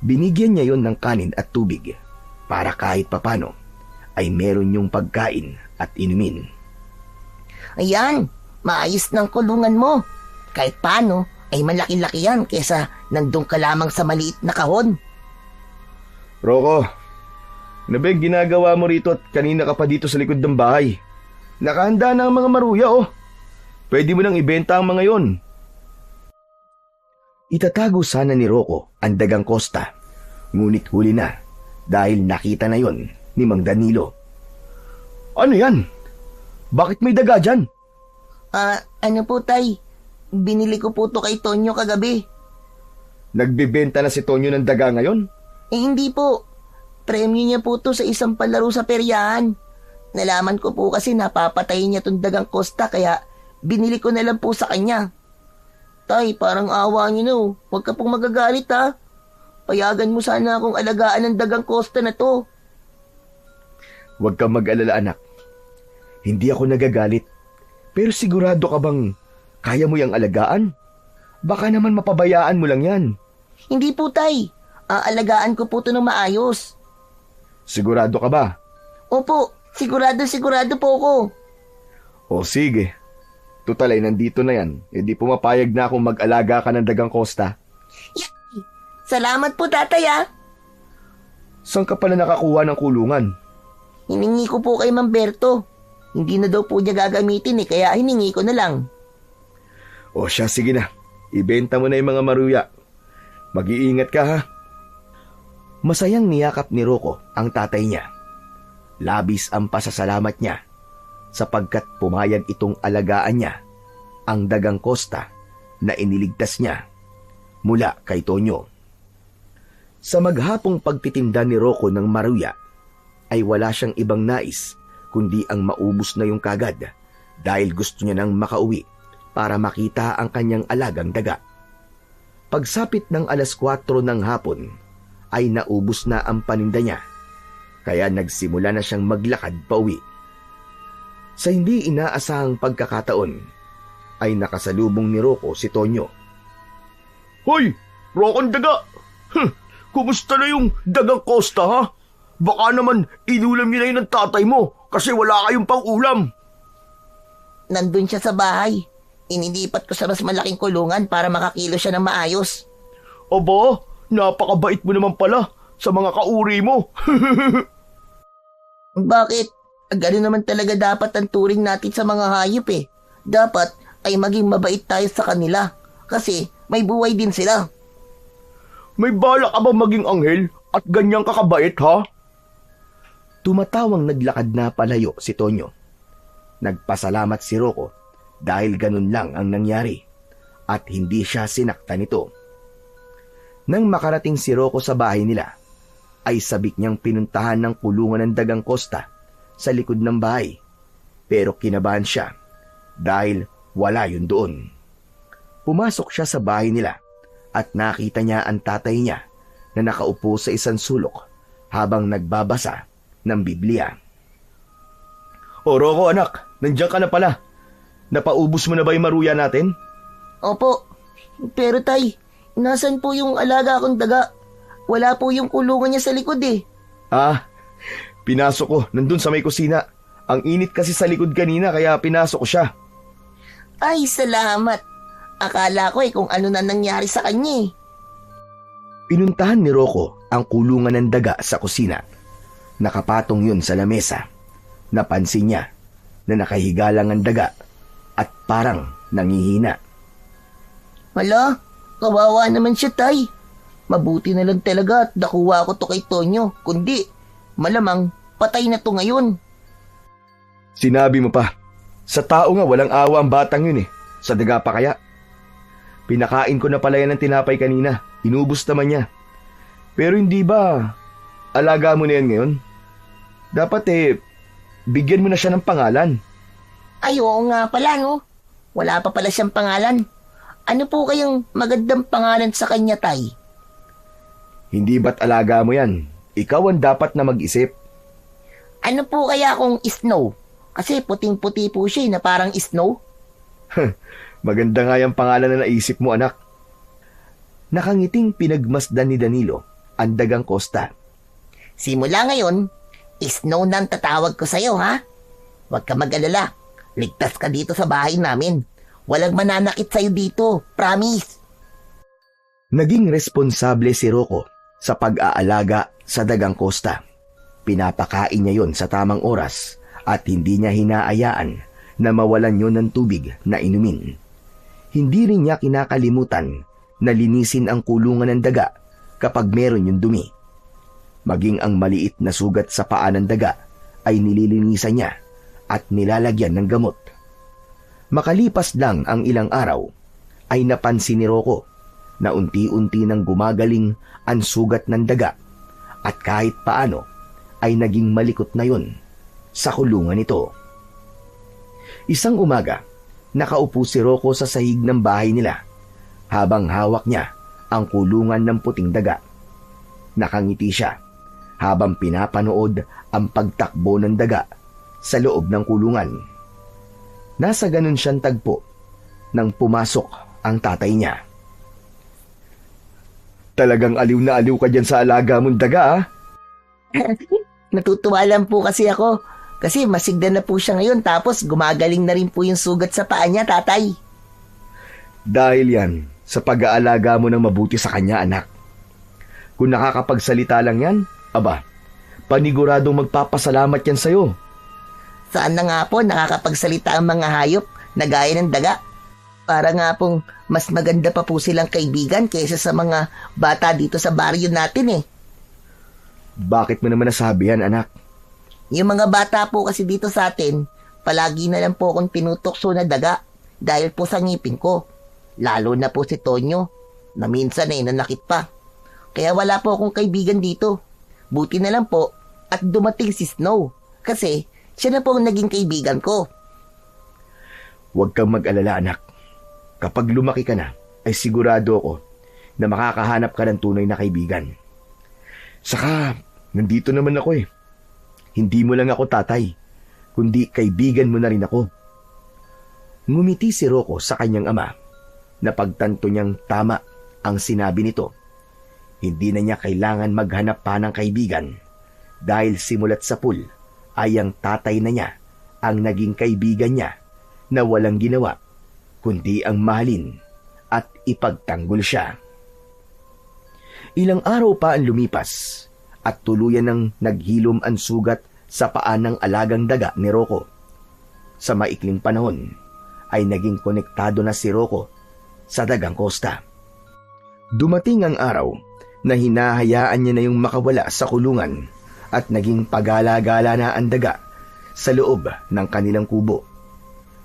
Binigyan niya yon ng kanin at tubig para kahit papano ay meron yung pagkain at inumin. Ayan, maayos ng kulungan mo. Kahit paano ay malaki-laki yan kesa nandun ka lamang sa maliit na kahon. Rocco, ano ba yung ginagawa mo rito at kanina ka pa dito sa likod ng bahay? Nakahanda na ang mga maruya Pwede mo nang ibenta ang mga yon. Itatago sana ni Rocco ang dagang Costa, ngunit huli na dahil nakita na yon ni Mang Danilo. Ano yan? Bakit may daga dyan? Ano po tay? Binili ko po to kay Tonyo kagabi. Nagbibenta na si Tonyo ng daga ngayon? Hindi po. Premyo niya po to sa isang palaro sa peryahan. Nalaman ko po kasi napapatayin niya tong dagang Costa kaya binili ko na lang po sa kanya. Tay, parang awa niyo na Huwag ka pong magagalit ha. Payagan mo sana akong alagaan ng dagang Costa na to. Huwag kang mag-alala anak. Hindi ako nagagalit. Pero sigurado ka bang kaya mo yung alagaan? Baka naman mapabayaan mo lang yan. Hindi po tay. Aalagaan ko po to ng maayos. Sigurado ka ba? Opo, sigurado po ako. O sige. Tutalay nandito na yan. Hindi pumapayag na akong mag-alaga ka ng dagang Costa. Yay! Salamat po tatay Saan ka pala nakakuha ng kulungan? Hiningi ko po kay Mang Berto. Hindi na daw po niya gagamitin kaya hiningi ko na lang. O siya, sige na. Ibenta mo na yung mga maruya. Mag-iingat ka ha. Masayang niyakap ni Rocco ang tatay niya. Labis ang pasasalamat niya sapagkat pumayag itong alagaan niya ang dagang Costa na iniligtas niya mula kay Tonyo. Sa maghapong pagtitinda ni Rocco ng maruya ay wala siyang ibang nais kundi ang maubos na yung kagad dahil gusto niya nang makauwi para makita ang kanyang alagang daga. Pagsapit ng 4:00 ng hapon ay naubos na ang paninda niya kaya nagsimula na siyang maglakad pauwi. Sa hindi inaasahang pagkakataon ay nakasalubong ni Rocco si Tonyo. Hoy, Rocco ang daga! Kumusta na yung dagang Costa ha? Baka naman inulam niyo na yun ng tatay mo kasi wala kayong pang-ulam. Nandun siya sa bahay. Inilipat ko sa mas malaking kulungan para makakilo siya ng maayos. Aba, napakabait mo naman pala sa mga kauri mo. Bakit? Ganun naman talaga dapat ang turing natin sa mga hayop Dapat ay maging mabait tayo sa kanila kasi may buhay din sila. May balak ka ba maging anghel at ganyang kakabait ha? Tumatawang naglakad na palayo si Tonyo. Nagpasalamat si Rocco dahil ganun lang ang nangyari at hindi siya sinaktan nito. Nang makarating si Rocco sa bahay nila, ay sabik niyang pinuntahan ng kulungan ng dagang Costa sa likod ng bahay. Pero kinabahan siya dahil wala yun doon. Pumasok siya sa bahay nila at nakita niya ang tatay niya na nakaupo sa isang sulok habang nagbabasa ng Biblia. O Rocco anak, nandiyan ka na pala. Napaubos mo na ba yung maruya natin? Opo. Pero tay, nasan po yung alaga kong daga? Wala po yung kulungan niya sa likod eh. Ah, pinasok ko, nandun sa may kusina. Ang init kasi sa likod kanina kaya pinasok ko siya. Ay, salamat. Akala ko kung ano na nangyari sa kanya eh. Pinuntahan ni Rocco ang kulungan ng daga sa kusina. Nakapatong yun sa lamesa. Napansin niya na nakahiga lang ang daga at parang nangihina. Hala, kawawa naman siya tay. Mabuti na lang talaga at nakuha ko to kay Tonyo. Kundi, malamang patay na to ngayon. Sinabi mo pa, sa tao nga walang awa ang batang yun eh. Sa daga pa kaya? Pinakain ko na pala yan ng tinapay kanina. Inubos naman niya. Pero hindi ba, alaga mo na yan ngayon? Dapat bigyan mo na siya ng pangalan. Ay, oo nga pala no. Wala pa pala siyang pangalan. Ano po kayang magandang pangalan sa kanya tay? Hindi ba't alaga mo yan? Ikaw ang dapat na mag-isip. Ano po kaya kung Snow? Kasi puting-puti po siya na parang snow. Maganda nga yung pangalan na naisip mo anak. Nakangiting pinagmasdan ni Danilo ang dagang Costa. Simula ngayon, Snow nang tatawag ko sa'yo ha. Huwag ka mag-alala. Ligtas ka dito sa bahay namin. Walang mananakit sa'yo dito. Promise. Naging responsable si Rocco sa pag-aalaga sa dagang Costa. Pinapakain niya yon sa tamang oras at hindi niya hinaayaan na mawalan yon ng tubig na inumin. Hindi rin niya kinakalimutan na linisin ang kulungan ng daga kapag meron yung dumi. Maging ang maliit na sugat sa paa ng daga ay nililinisan niya at nilalagyan ng gamot. Makalipas lang ang ilang araw ay napansin ni Rocco na unti-unti nang gumagaling ang sugat ng daga at kahit paano ay naging malikot na yon sa kulungan nito. Isang umaga, nakaupo si Rocco sa sahig ng bahay nila habang hawak niya ang kulungan ng puting daga. Nakangiti siya habang pinapanood ang pagtakbo ng daga sa loob ng kulungan. Nasa ganun siyang tagpo nang pumasok ang tatay niya. Talagang aliw na aliw ka dyan sa alaga mong daga ah. Natutuwa lang po kasi ako. Kasi masigda na po siya ngayon tapos gumagaling na rin po yung sugat sa paa niya, tatay. Dahil yan sa pag-aalaga mo ng mabuti sa kanya, anak. Kung nakakapagsalita lang yan, aba, paniguradong magpapasalamat yan sa'yo. Saan na nga po nakakapagsalita ang mga hayop na gaya ng daga? Para nga pong mas maganda pa po silang kaibigan kaysa sa mga bata dito sa baryo natin eh. Bakit mo naman nasabi yan, anak? Yung mga bata po kasi dito sa atin, palagi na lang po akong tinutokso na daga dahil po sa ngipin ko. Lalo na po si Tonyo, na minsan nanakit pa. Kaya wala po akong kaibigan dito. Buti na lang po at dumating si Snow kasi siya na po ang naging kaibigan ko. Huwag kang mag-alala, anak. Kapag lumaki ka na, ay sigurado ako na makakahanap ka ng tunay na kaibigan. Saka, nandito naman ako eh. Hindi mo lang ako tatay, kundi kaibigan mo na rin ako. Ngumiti si Rocco sa kanyang ama. Napagtanto niyang tama ang sinabi nito. Hindi na niya kailangan maghanap pa ng kaibigan dahil simulat sa pool ay ang tatay na niya ang naging kaibigan niya na walang ginawa kundi ang mahalin at ipagtanggol siya. Ilang araw pa ang lumipas at tuluyan ng naghilom ang sugat sa paa ng alagang daga ni Rocco. Sa maikling panahon ay naging konektado na si Rocco sa dagang Costa. Dumating ang araw na hinahayaan niya na yung makawala sa kulungan at naging pagala-gala na ang daga sa loob ng kanilang kubo.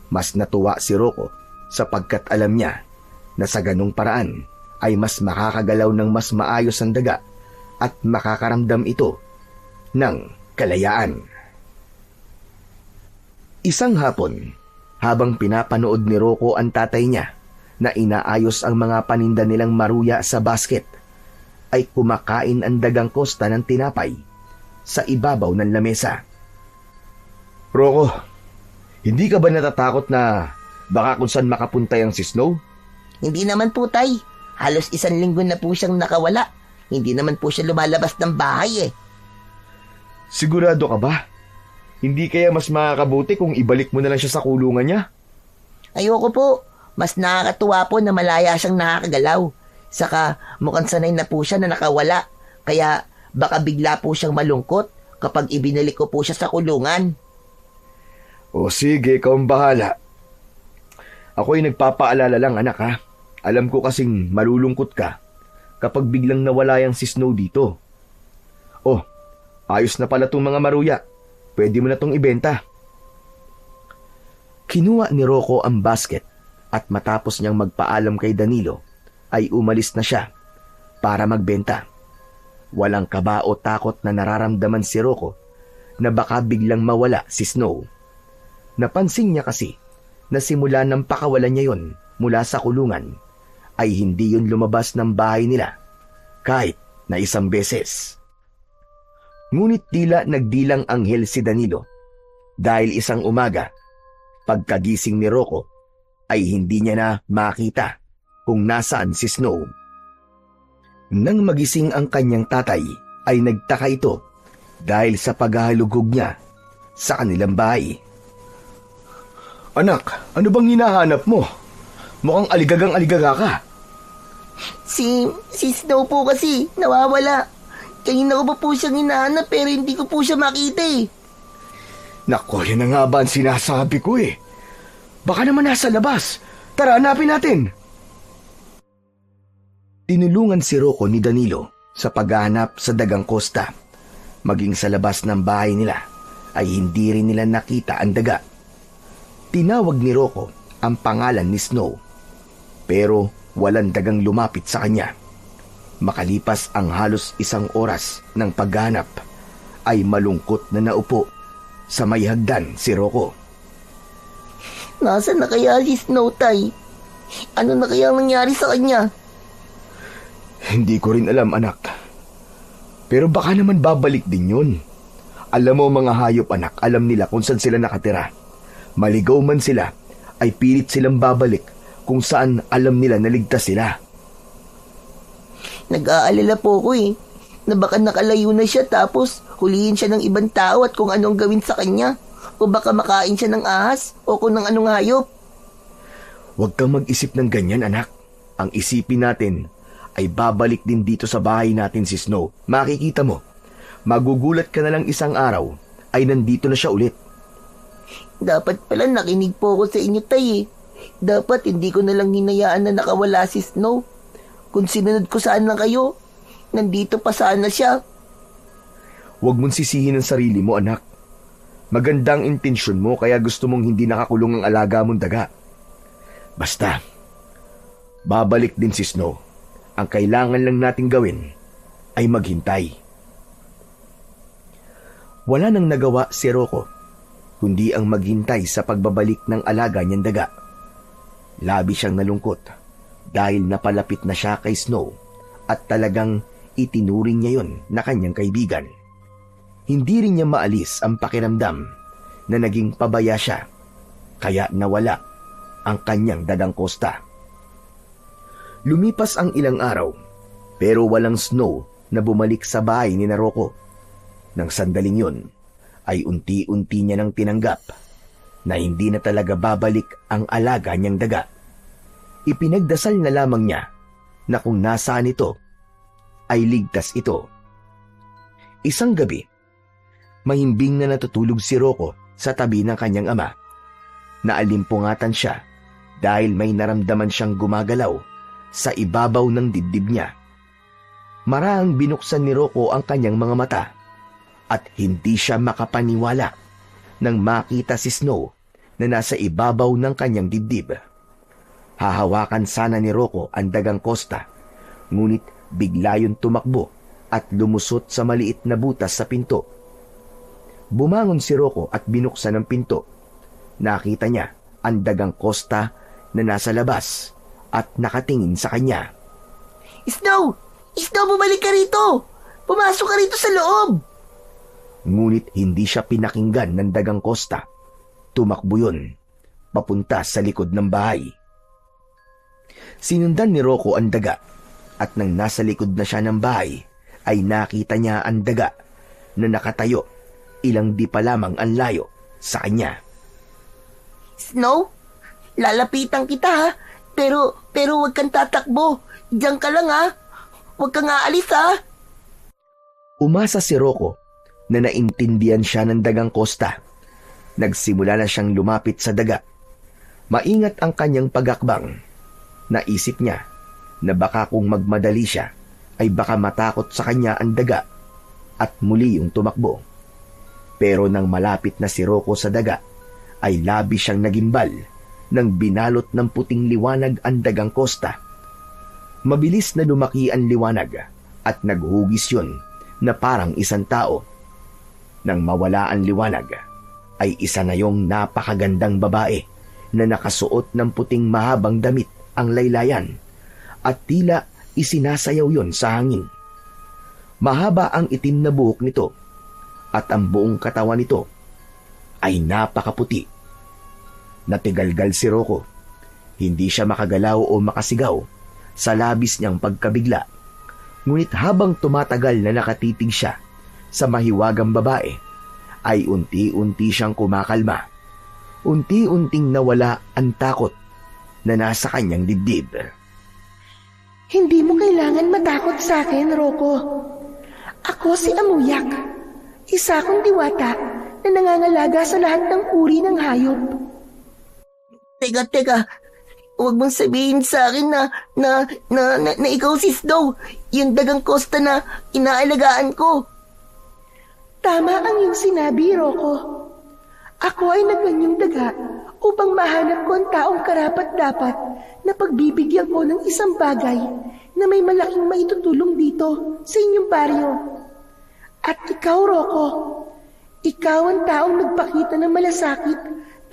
Mas natuwa si Rocco sapagkat alam niya na sa ganung paraan ay mas makakagalaw ng mas maayos ang daga at makakaramdam ito ng kalayaan. Isang hapon, habang pinapanood ni Rocco ang tatay niya na inaayos ang mga paninda nilang maruya sa basket, ay kumakain ang dagang Costa ng tinapay sa ibabaw ng lamesa. Rocco, hindi ka ba natatakot na baka kung saan makapunta yung si Snow? Hindi naman po, tay. Halos 1 linggo na po siyang nakawala. Hindi naman po siya lumalabas ng bahay eh. Sigurado ka ba? Hindi kaya mas makakabuti kung ibalik mo na lang siya sa kulungan niya? Ayoko po. Mas nakakatuwa po na malaya siyang nakakagalaw. Saka mukhang sanay na po siya na nakawala. Kaya baka bigla po siyang malungkot kapag ibinalik ko po siya sa kulungan. O sige, ikaw ang bahala. Ako'y nagpapaalala lang, anak, ha? Alam ko kasing malulungkot ka kapag biglang nawala yung si Snow dito. Oh, ayos na pala itong mga maruya. Pwede mo na itong ibenta. Kinuha ni Rocco ang basket at matapos niyang magpaalam kay Danilo, ay umalis na siya para magbenta. Walang kaba o takot na nararamdaman si Rocco na baka biglang mawala si Snow. Napansin niya kasi na simula ng pakawalan niya yon mula sa kulungan, ay hindi yun lumabas ng bahay nila kahit na 1 beses. Ngunit tila nagdilang anghel si Danilo dahil isang umaga, pagkagising ni Rocco, ay hindi niya na makita kung nasaan si Snow. Nang magising ang kanyang tatay, ay nagtaka ito dahil sa paghahalugog niya sa kanilang bahay. Anak, ano bang hinahanap mo? Mukhang aligagang-aligaga ka. Si Snow po kasi nawawala. Kanina ko pa po siyang hinahanap pero hindi ko po siya makita eh. Nako, yan na nga ba ang sinasabi ko eh. Baka naman nasa labas. Tara, hanapin natin. Tinulungan si Rocco ni Danilo sa paghahanap sa dagang Costa. Maging sa labas ng bahay nila ay hindi rin nila nakita ang daga. Tinawag ni Rocco ang pangalan ni Snow, pero walang dagang lumapit sa kanya. Makalipas ang halos 1 oras ng paghahanap, ay malungkot na naupo sa may hagdan si Rocco. Nasaan na kaya si Snow, tay? Ano na kaya ang nangyari sa kanya? Hindi ko rin alam, anak. Pero baka naman babalik din yun. Alam mo mga hayop, anak, alam nila kung saan sila nakatira. Maligaw man sila, ay pilit silang babalik kung saan alam nila na ligtas sila. Nag-aalala po ko eh, na baka nakalayo na siya tapos hulihin siya ng ibang tao at kung anong gawin sa kanya. O baka makain siya ng ahas o kung ng anong hayop. Huwag kang mag-isip ng ganyan, anak. Ang isipin natin ay babalik din dito sa bahay natin si Snow. Makikita mo, magugulat ka na lang isang araw ay nandito na siya ulit. Dapat pala nakinig po ako sa inyo, tay eh. Dapat hindi ko na lang hinayaan na nakawala si Snow. Kung sinunod ko sana kayo, nandito pa sana siya. Huwag mong sisihin ang sarili mo, anak. Magandang intensyon mo kaya gusto mong hindi nakakulong ang alaga mong daga. Basta, babalik din si Snow. Ang kailangan lang nating gawin ay maghintay. Wala nang nagawa si Rocco, kundi ang maghintay sa pagbabalik ng alaga niyang daga. Labi siyang nalungkot dahil napalapit na siya kay Snow at talagang itinuring niya yon na kanyang kaibigan. Hindi rin niya maalis ang pakiramdam na naging pabaya siya, kaya nawala ang kanyang dagang Costa. Lumipas ang ilang araw, pero walang Snow na bumalik sa bahay ni Rocco. Nang sandaling yun, ay unti-unti niya nang tinanggap na hindi na talaga babalik ang alaga niyang daga. Ipinagdasal na lamang niya na kung nasaan ito, ay ligtas ito. Isang gabi, mahimbing na natutulog si Rocco sa tabi ng kanyang ama. Naalimpungatan siya dahil may naramdaman siyang gumagalaw sa ibabaw ng dibdib niya. Marahang binuksan ni Rocco ang kanyang mga mata at hindi siya makapaniwala nang makita si Snow na nasa ibabaw ng kanyang dibdib. Hahawakan sana ni Rocco ang dagang Costa, ngunit bigla yun tumakbo at lumusot sa maliit na butas sa pinto. Bumangon si Rocco at binuksan ang pinto. Nakita niya ang dagang Costa na nasa labas at nakatingin sa kanya. Snow! Snow, bumalik ka rito! Pumasok ka rito sa loob! Ngunit hindi siya pinakinggan ng dagang Costa. Tumakbo yun, papunta sa likod ng bahay. Sinundan ni Rocco ang daga, at nang nasa likod na siya ng bahay, ay nakita niya ang daga na nakatayo, ilang di pa lamang ang layo sa kanya. Snow, lalapitan kita ha, pero huwag kang tatakbo. Diyan ka lang ha, huwag kang aalis ha. Umasa si Rocco na naintindihan siya ng dagang Costa. Nagsimula na siyang lumapit sa daga. Maingat ang kanyang pagakbang. Naisip niya na baka kung magmadali siya ay baka matakot sa kanya ang daga at muli yung tumakbo. Pero nang malapit na si Rocco sa daga ay labi siyang nagimbal nang binalot ng puting liwanag ang dagang Costa. Mabilis na lumaki ang liwanag at naghugis yun na parang isang tao. Nang mawala ang liwanag, ay isa na yung napakagandang babae na nakasuot ng puting mahabang damit ang laylayan at tila isinasayaw yon sa hangin. Mahaba ang itim na buhok nito at ang buong katawan nito ay napakaputi. Natigalgal si Rocco. Hindi siya makagalaw o makasigaw sa labis niyang pagkabigla. Ngunit habang tumatagal na nakatitig siya sa mahiwagang babae, ay unti-unti siyang kumakalma. Unti-unting nawala ang takot na nasa kanyang dibdib. Hindi mo kailangan matakot sa akin, Rocco. Ako si Amuyak, isa kong diwata na nangangalaga sa lahat ng uri ng hayop. Teka, huwag mong sabihin sa akin na ikaw si Snow, yung dagang Costa na inaalagaan ko. Tama ang iyong sinabi, Rocco. Ako ay naganyang daga upang mahanap ko ang taong karapat-dapat na pagbibigyan ko ng isang bagay na may malaking maitutulong dito sa inyong baryo. At ikaw, Rocco, ikaw ang taong nagpakita ng malasakit,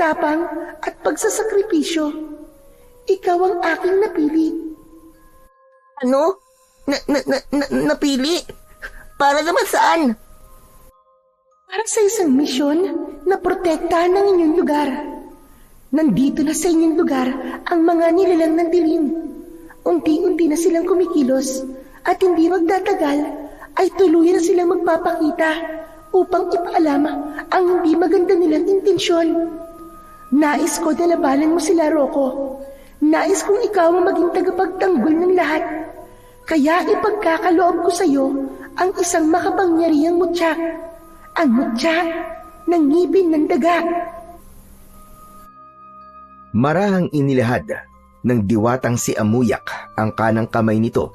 tapang at pagsasakripisyo. Ikaw ang aking napili. Ano? Napili? Para naman saan? Para sa isang misyon na protektahan ng inyong lugar. Nandito na sa inyong lugar ang mga nilalang ng dilim. Unti-unti na silang kumikilos at hindi magtatagal ay tuluyan na silang magpapakita upang ipaalam ang hindi maganda nilang intensyon. Nais ko na labanan mo sila, Rocco. Nais kong ikaw ang maging tagapagtanggol ng lahat. Kaya ipagkakaloob ko sa iyo ang isang makapangyarihang mutya. Ang mutya ng ngipin ng daga. Marahang inilahad ng diwatang si Amuyak ang kanang kamay nito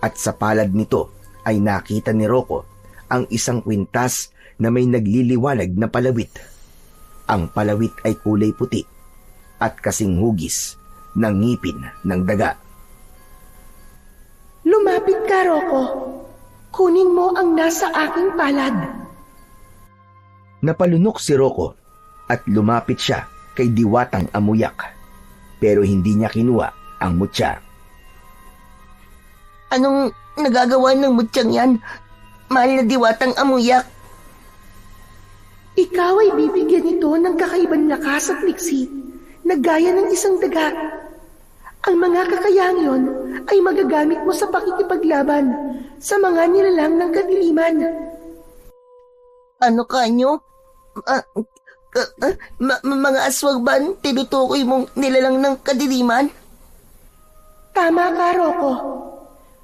at sa palad nito ay nakita ni Rocco ang isang kwintas na may nagliliwanag na palawit. Ang palawit ay kulay puti at kasing hugis ng ngipin ng daga. Lumapit ka, Rocco. Kunin mo ang nasa aking palad. Napalunok si Rocco at lumapit siya kay diwatang Amuyak, pero hindi niya kinuha ang mutya. Anong nagagawa ng mutyang yan? Mahal na diwatang Amuyak. Ikaw ay bibigyan nito ng kakaibang lakas at liksi na gaya ng isang daga. Ang mga kakayahang yon ay magagamit mo sa pakikipaglaban sa mga nilalang ng kadiliman. Ano kanyo? Mga aswang ba tinutukoy mong nilalang ng kadiliman? Tama ka, Rocco.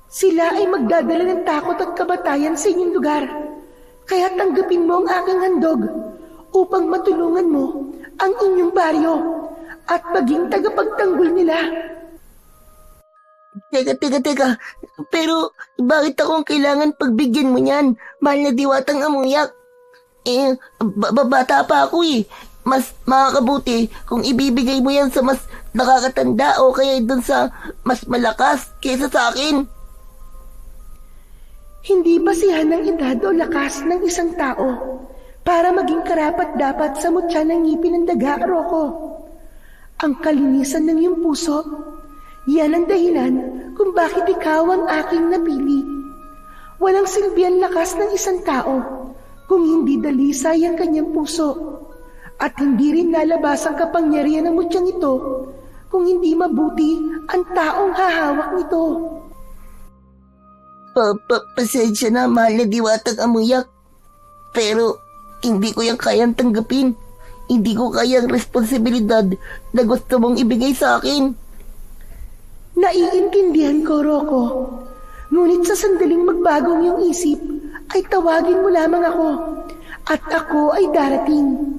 Sila ay magdadala ng takot at kabatayan sa inyong lugar. Kaya tanggapin mo ang aking handog upang matulungan mo ang inyong baryo at maging tagapagtanggol nila. Teka. Pero bakit ako ang kailangan pagbigyan mo niyan? Mahal na diwatang Amuyak. Bata pa ako eh. Mas makakabuti kung ibibigay mo yan sa mas nakakatanda o kaya dun sa mas malakas kaysa sa akin. Hindi basihan ng edad o lakas ng isang tao para maging karapat-dapat sa mutya ng ngipin ng daga, Rocco. Ang kalinisan ng iyong puso, Yan ang dahilan kung bakit ikaw ang aking napili. Walang silbi ang lakas ng isang tao kung hindi dalisay ang kanyang puso. At hindi rin lalabas ang kapangyarihan ng mutyang ito kung hindi mabuti ang taong hahawak nito. Pasensya na, mahal na Diwatang Amuyak. Pero hindi ko yung kayang tanggapin. Hindi ko kaya ang responsibilidad na gusto mong ibigay sa akin. Naiintindihan ko, Rocco. Ngunit sa sandaling magbagong iyong isip, ay tawagin mo lamang ako. At ako ay darating.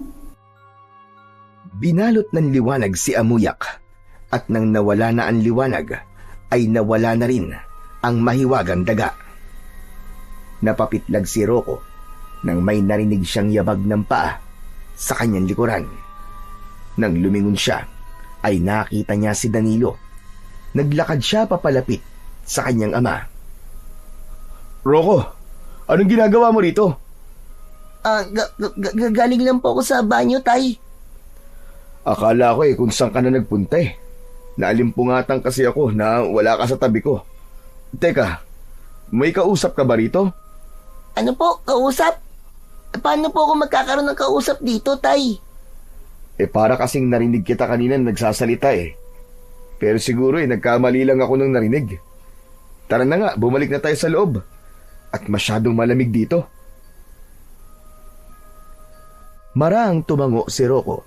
Binalot ng liwanag si Amuyak at nang nawala na ang liwanag ay nawala na rin ang mahiwagang daga. Napapitlag si Rocco nang may narinig siyang yabag ng paa sa kanyang likuran. Nang lumingon siya ay nakita niya si Danilo. Naglakad siya papalapit sa kanyang ama. Rocco, anong ginagawa mo rito? Galing lang po ako sa banyo, Tay. Akala ko kung saan ka na nagpunta eh. Naalimpungatan kasi ako na wala ka sa tabi ko. Teka, may kausap ka ba rito? Ano po, kausap? Paano po ako magkakaroon ng kausap dito, Tay? Para kasing narinig kita kanina nagsasalita eh. Pero siguro nagkamali lang ako nung narinig. Tara na nga, bumalik na tayo sa loob. At masyadong malamig dito. Maraang tumango si Rocco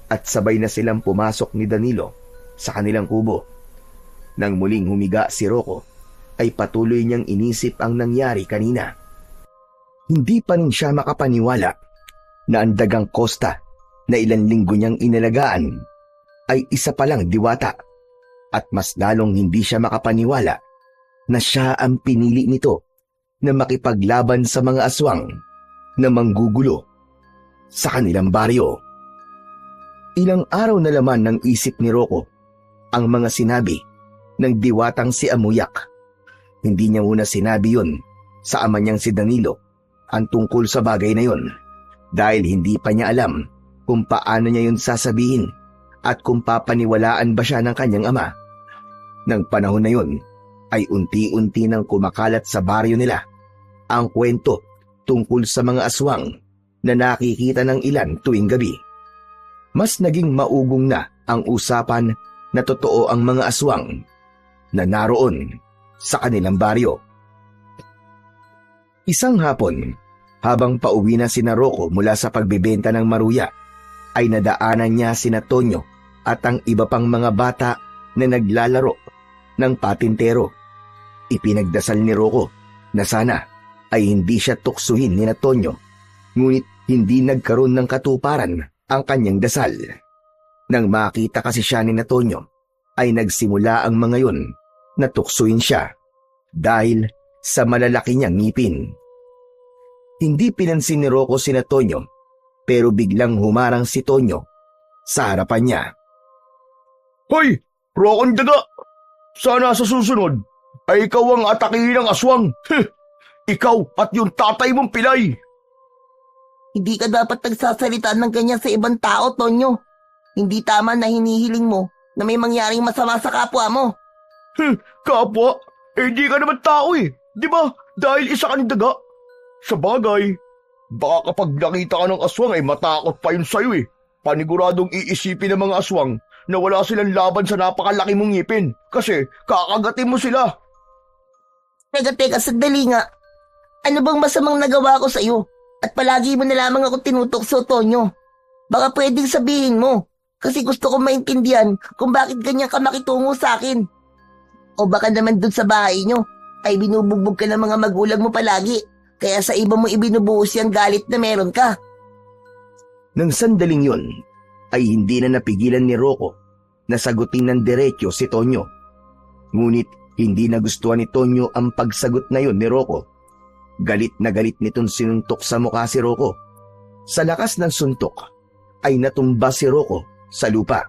at sabay na silang pumasok ni Danilo sa kanilang kubo. Nang muling humiga si Rocco, ay patuloy niyang inisip ang nangyari kanina. Hindi pa rin siya makapaniwala na ang dagang Costa na ilang linggo niyang inalagaan ay isa palang diwata, at mas lalong hindi siya makapaniwala na siya ang pinili nito na makipaglaban sa mga aswang na manggugulo sa kanilang baryo. Ilang araw na laman ng isip ni Rocco ang mga sinabi ng diwatang si Amuyak. Hindi niya muna sinabi yun sa ama niyang si Danilo ang tungkol sa bagay na yun dahil hindi pa niya alam kung paano niya yun sasabihin at kung papaniwalaan ba siya ng kanyang ama. Nang panahon na yun ay unti-unti nang kumakalat sa baryo nila ang kwento tungkol sa mga aswang na nakikita ng ilan tuwing gabi. Mas naging maugong na ang usapan na totoo ang mga aswang na naroon sa kanilang baryo. Isang hapon, habang pauwi na sina Rocco mula sa pagbebenta ng maruya, ay nadaanan niya sina Tonyo at ang iba pang mga bata na naglalaro ng patintero. Ipinagdasal ni Rocco na sana ay hindi siya tuksuhin ni Tonyo, ngunit hindi nagkaroon ng katuparan ang kanyang dasal. Nang makita kasi siya ni Tonyo, ay nagsimula ang mga yun na tuksuin siya dahil sa malalaki niyang ngipin. Hindi pinansin ni Rocco si Tonyo, pero biglang humarang si Tonyo sa harapan niya. Hoy! Rocco daga! Sana sa susunod ay ikaw ang atakihin ng aswang. Ikaw at yung tatay mong pilay. Hindi ka dapat nagsasalita ng ganyan sa ibang tao, Tonyo. Hindi tama na hinihiling mo na may mangyaring masama sa kapwa mo. Kapwa? Hindi ka naman tao eh. Di ba? Dahil isa ka ng daga. Sa bagay, baka kapag nakita ka ng aswang ay matakot pa yun sa'yo eh. Paniguradong iisipin ng mga aswang na wala silang laban sa napakalaki mong ngipin kasi kakagatin mo sila. Teka, sandali nga. Ano bang masamang nagawa ko sa'yo? At palagi mo na lamang ako tinutukso, Tonyo. Baka pwedeng sabihin mo, kasi gusto ko maintindihan kung bakit ganyan ka makitungo sa akin. O baka naman dun sa bahay nyo, ay binubugbog ka ng mga magulang mo palagi, kaya sa iba mo ibinubuhos yung galit na meron ka. Nang sandaling yun, ay hindi na napigilan ni Rocco na sagutin ng diretsyo si Tonyo. Ngunit hindi nagustuhan ni Tonyo ang pagsagot na yun ni Rocco. Galit na galit nitong sinuntok sa mukha si Rocco. Sa lakas ng suntok, ay natumba si Rocco sa lupa.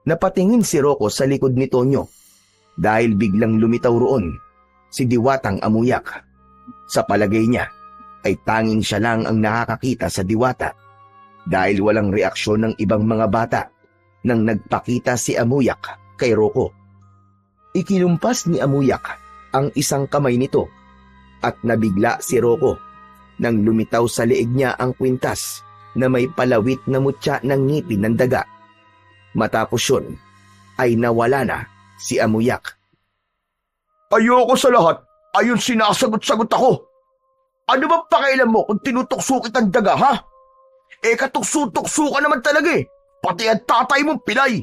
Napatingin si Rocco sa likod ni Tonyo dahil biglang lumitaw roon si Diwatang Amuyak. Sa palagay niya, ay tanging siya lang ang nakakakita sa diwata dahil walang reaksyon ng ibang mga bata nang nagpakita si Amuyak kay Rocco. Ikinumpas ni Amuyak ang isang kamay nito at nabigla si Rocco nang lumitaw sa leeg niya ang kwintas na may palawit na mutya ng ngipin ng daga. Matapos yun, ay nawala na si Amuyak. Ayoko sa lahat. Ayun sinasagot-sagot ako. Ano bang pakialam mo kung tinutukso kitang daga, ha? Katukso-tukso ka naman talaga eh. Pati ang tatay mong pilay.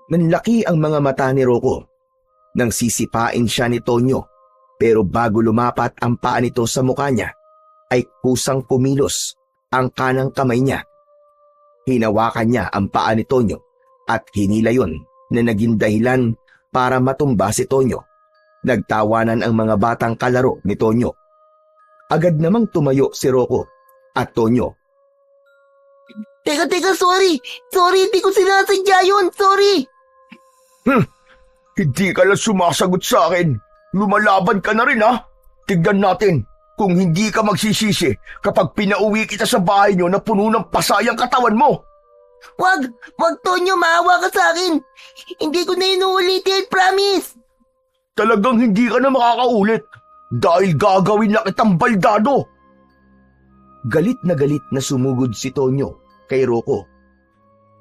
Nanlaki ang mga mata ni Rocco nang sisipain siya ni Tonyo, pero bago lumapat ang paa nito sa mukha niya, ay kusang kumilos ang kanang kamay niya. Hinawakan niya ang paa ni Tonyo at hinila yon na naging dahilan para matumba si Tonyo. Nagtawanan ang mga batang kalaro ni Tonyo. Agad namang tumayo si Rocco at Tonyo. Teka, sorry! Sorry, hindi ko sinasadya yun! Sorry! Hindi ka lang sumasagot sa akin. Lumalaban ka na rin, ha? Tignan natin kung hindi ka magsisisi kapag pinauwi kita sa bahay nyo na puno ng pasayang katawan mo. Wag Tonyo, maawa ka sa akin! Hindi ko na inuulitin, promise! Talagang hindi ka na makakaulit dahil gagawin na kitang baldado. Galit na sumugod si Tonyo kay Rocco.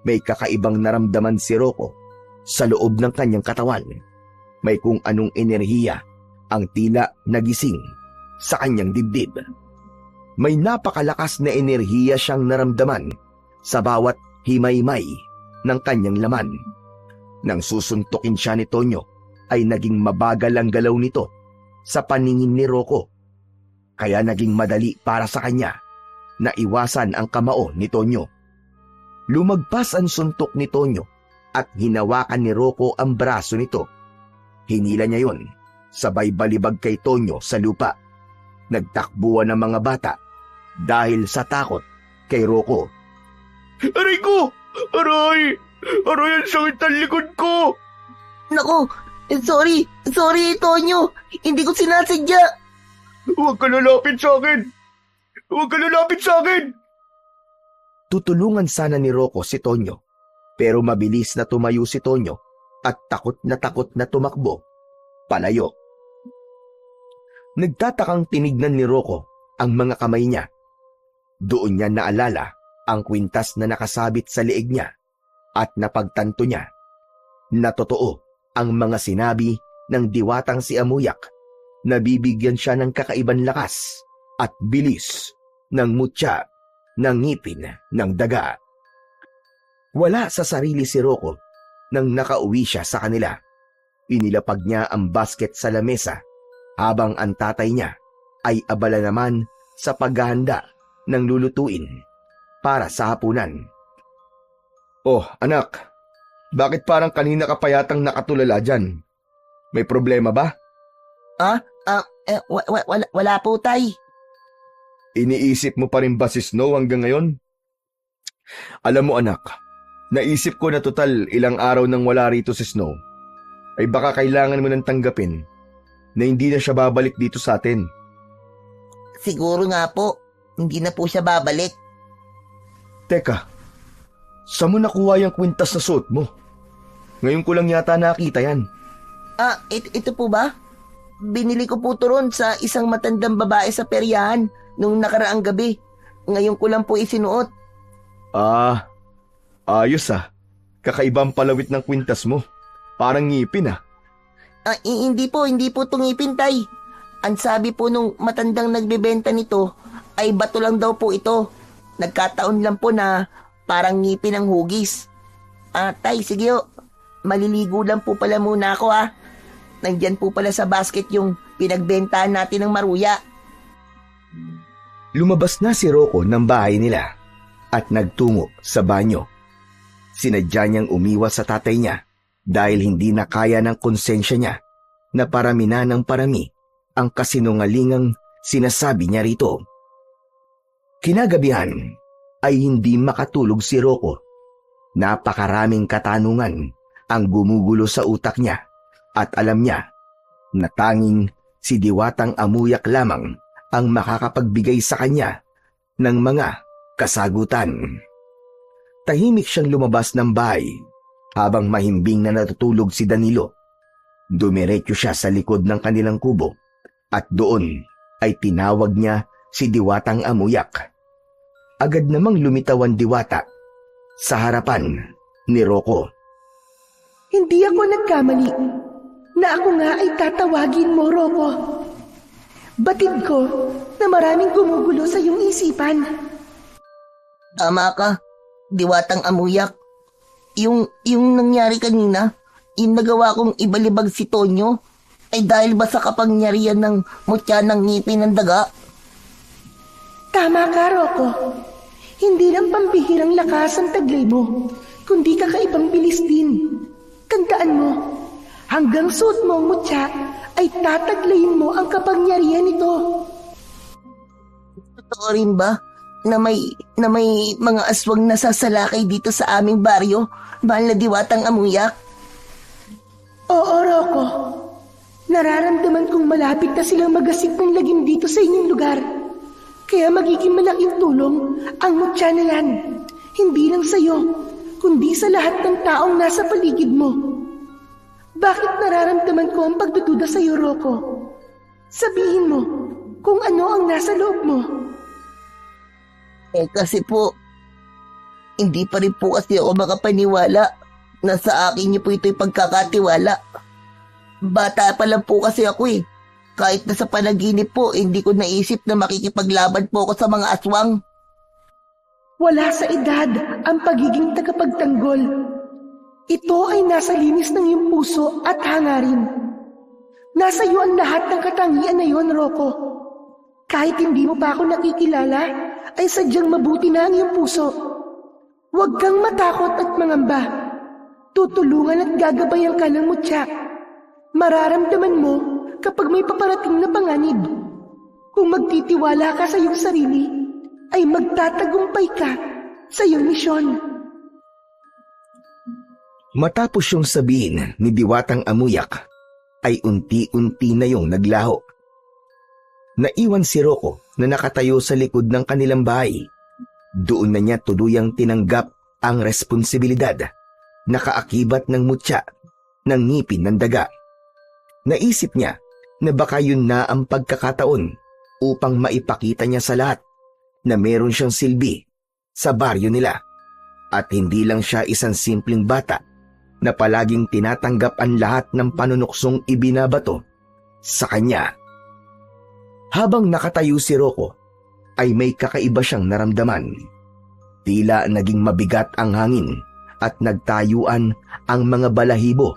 May kakaibang naramdaman si Rocco sa loob ng kanyang katawan. May kung anong enerhiya ang tila nagising sa kanyang dibdib. May napakalakas na enerhiya siyang naramdaman sa bawat himay-may ng kanyang laman. Nang susuntukin siya ni Tonyo, ay naging mabagal ang galaw nito sa paningin ni Rocco. Kaya naging madali para sa kanya na iwasan ang kamao ni Tonyo. Lumagpas ang suntok ni Tonyo at hinawakan ni Rocco ang braso nito. Hinila niya yon, sabay balibag kay Tonyo sa lupa. Nagtakbuhan ang mga bata dahil sa takot kay Rocco. Aray ko! Aray! Aray, ang sakit ang likod ko! Naku! Sorry, Tonyo! Hindi ko sinasadya! Huwag ka lalapit sa akin! Huwag ka lalapit sa akin! Tutulungan sana ni Rocco si Tonyo, pero mabilis na tumayo si Tonyo at takot na tumakbo palayo. Nagtatakang tinignan ni Rocco ang mga kamay niya. Doon niya naalala ang kwintas na nakasabit sa leeg niya at napagtanto niya na totoo ang mga sinabi ng diwatang si Amuyak na bibigyan siya ng kakaibang lakas at bilis ng mutya ng ngipin ng daga. Wala sa sarili si Rocco nang nakauwi siya sa kanila. Inilapag niya ang basket sa lamesa habang ang tatay niya ay abala naman sa paghahanda ng lulutuin para sa hapunan. Oh, anak. Bakit parang kanina ka pa yatang nakatulala dyan? May problema ba? Wala po, tay. Iniisip mo pa rin ba si Snow hanggang ngayon? Alam mo anak, naisip ko na total ilang araw nang wala rito si Snow, ay baka kailangan mo nang tanggapin na hindi na siya babalik dito sa atin. Siguro nga po, hindi na po siya babalik. Teka, saan mo nakuha yung kwintas na suot mo? Ngayon ko lang yata nakita yan. Ito po ba? Binili ko po ito ron sa isang matandang babae sa peryahan nung nakaraang gabi. Ngayon ko lang po isinuot. Ayos Kakaibang palawit ng kwintas mo. Parang ngipin Hindi po tungipin, tay. Ang sabi po nung matandang nagbebenta nito ay bato lang daw po ito. Nagkataon lang po na parang ngipin ng hugis. Tay, sige o. Maliligo lang po pala muna ako Nandyan po pala sa basket yung pinagbentahan natin ng maruya. Lumabas na si Rocco ng bahay nila at nagtungo sa banyo. Sinadya niyang umiwas sa tatay niya dahil hindi na kaya ng konsensya niya na parami na ng parami ang kasinungalingang sinasabi niya rito. Kinagabihan ay hindi makatulog si Rocco. Napakaraming katanungan ang gumugulo sa utak niya at alam niya na tanging si Diwatang Amuyak lamang ang makakapagbigay sa kanya ng mga kasagutan. Tahimik siyang lumabas ng bahay Habang mahimbing na natutulog si Danilo, dumiretso siya sa likod ng kanilang kubo at doon ay tinawag niya si Diwatang Amuyak. Agad namang lumitaw ang Diwata sa harapan ni Rocco. Hindi ako nagkamali na ako nga ay tatawagin mo, Rocco. Batid ko na maraming gumugulo sa iyong isipan. Tama ka, Diwatang Amuyak. Yung nangyari kanina, yung nagawa kong ibalibag si Tonyo, ay dahil ba sa kapangyarihan ng mutya ng ngipin ng daga? Tama ka, Rocco. Hindi lang pambihirang lakas ang taglay mo, kundi kakaibang bilis din. Tandaan mo, hanggang suot mo ang mutya, ay tataglayin mo ang kapangyarihan nito. Totoo rin ba na may mga aswang nasasalakay dito sa aming baryo, mahal na Diwatang Amuyak? Oo, Rocco. Nararamdaman kong malapit na silang magasik ng lagim dito sa inyong lugar. Kaya magiging malaking tulong ang mutya na yan. Hindi lang sa'yo, kundi sa lahat ng taong nasa paligid mo. Bakit nararamdaman ko ang pagdududa sa'yo, Rocco? Sabihin mo kung ano ang nasa loob mo. Kasi po, hindi pa rin po kasi ako makapaniwala na sa akin niyo po ito'y pagkakatiwala. Bata pa lang po kasi ako eh. Kahit na sa panaginip po, hindi ko naisip na makikipaglaban po ako sa mga aswang. Wala sa edad ang pagiging tagapagtanggol. Ito ay nasa linis ng iyong puso at hangarin. Nasa iyo ang lahat ng katangian na iyon, Rocco. Kahit hindi mo pa ako nakikilala, ay sadyang mabuti na ang iyong puso. Huwag kang matakot at mangamba. Tutulungan at gagabayan ka ng mutya. Mararamdaman mo kapag may paparating na panganib. Kung magtitiwala ka sa iyong sarili, ay magtatagumpay ka sa iyong misyon. Matapos yung sabihin ni Diwatang Amuyak, ay unti-unti na yung naglaho. Naiwan si Rocco na nakatayo sa likod ng kanilang bahay. Doon na niya tuluyang tinanggap ang responsibilidad na kaakibat ng mutya ng ngipin ng daga. Naisip niya na baka yun na ang pagkakataon upang maipakita niya sa lahat na meron siyang silbi sa baryo nila at hindi lang siya isang simpleng bata na palaging tinatanggap ang lahat ng panunuksong ibinabato sa kanya. Habang nakatayo si Rocco, ay may kakaiba siyang naramdaman. Tila naging mabigat ang hangin at nagtayuan ang mga balahibo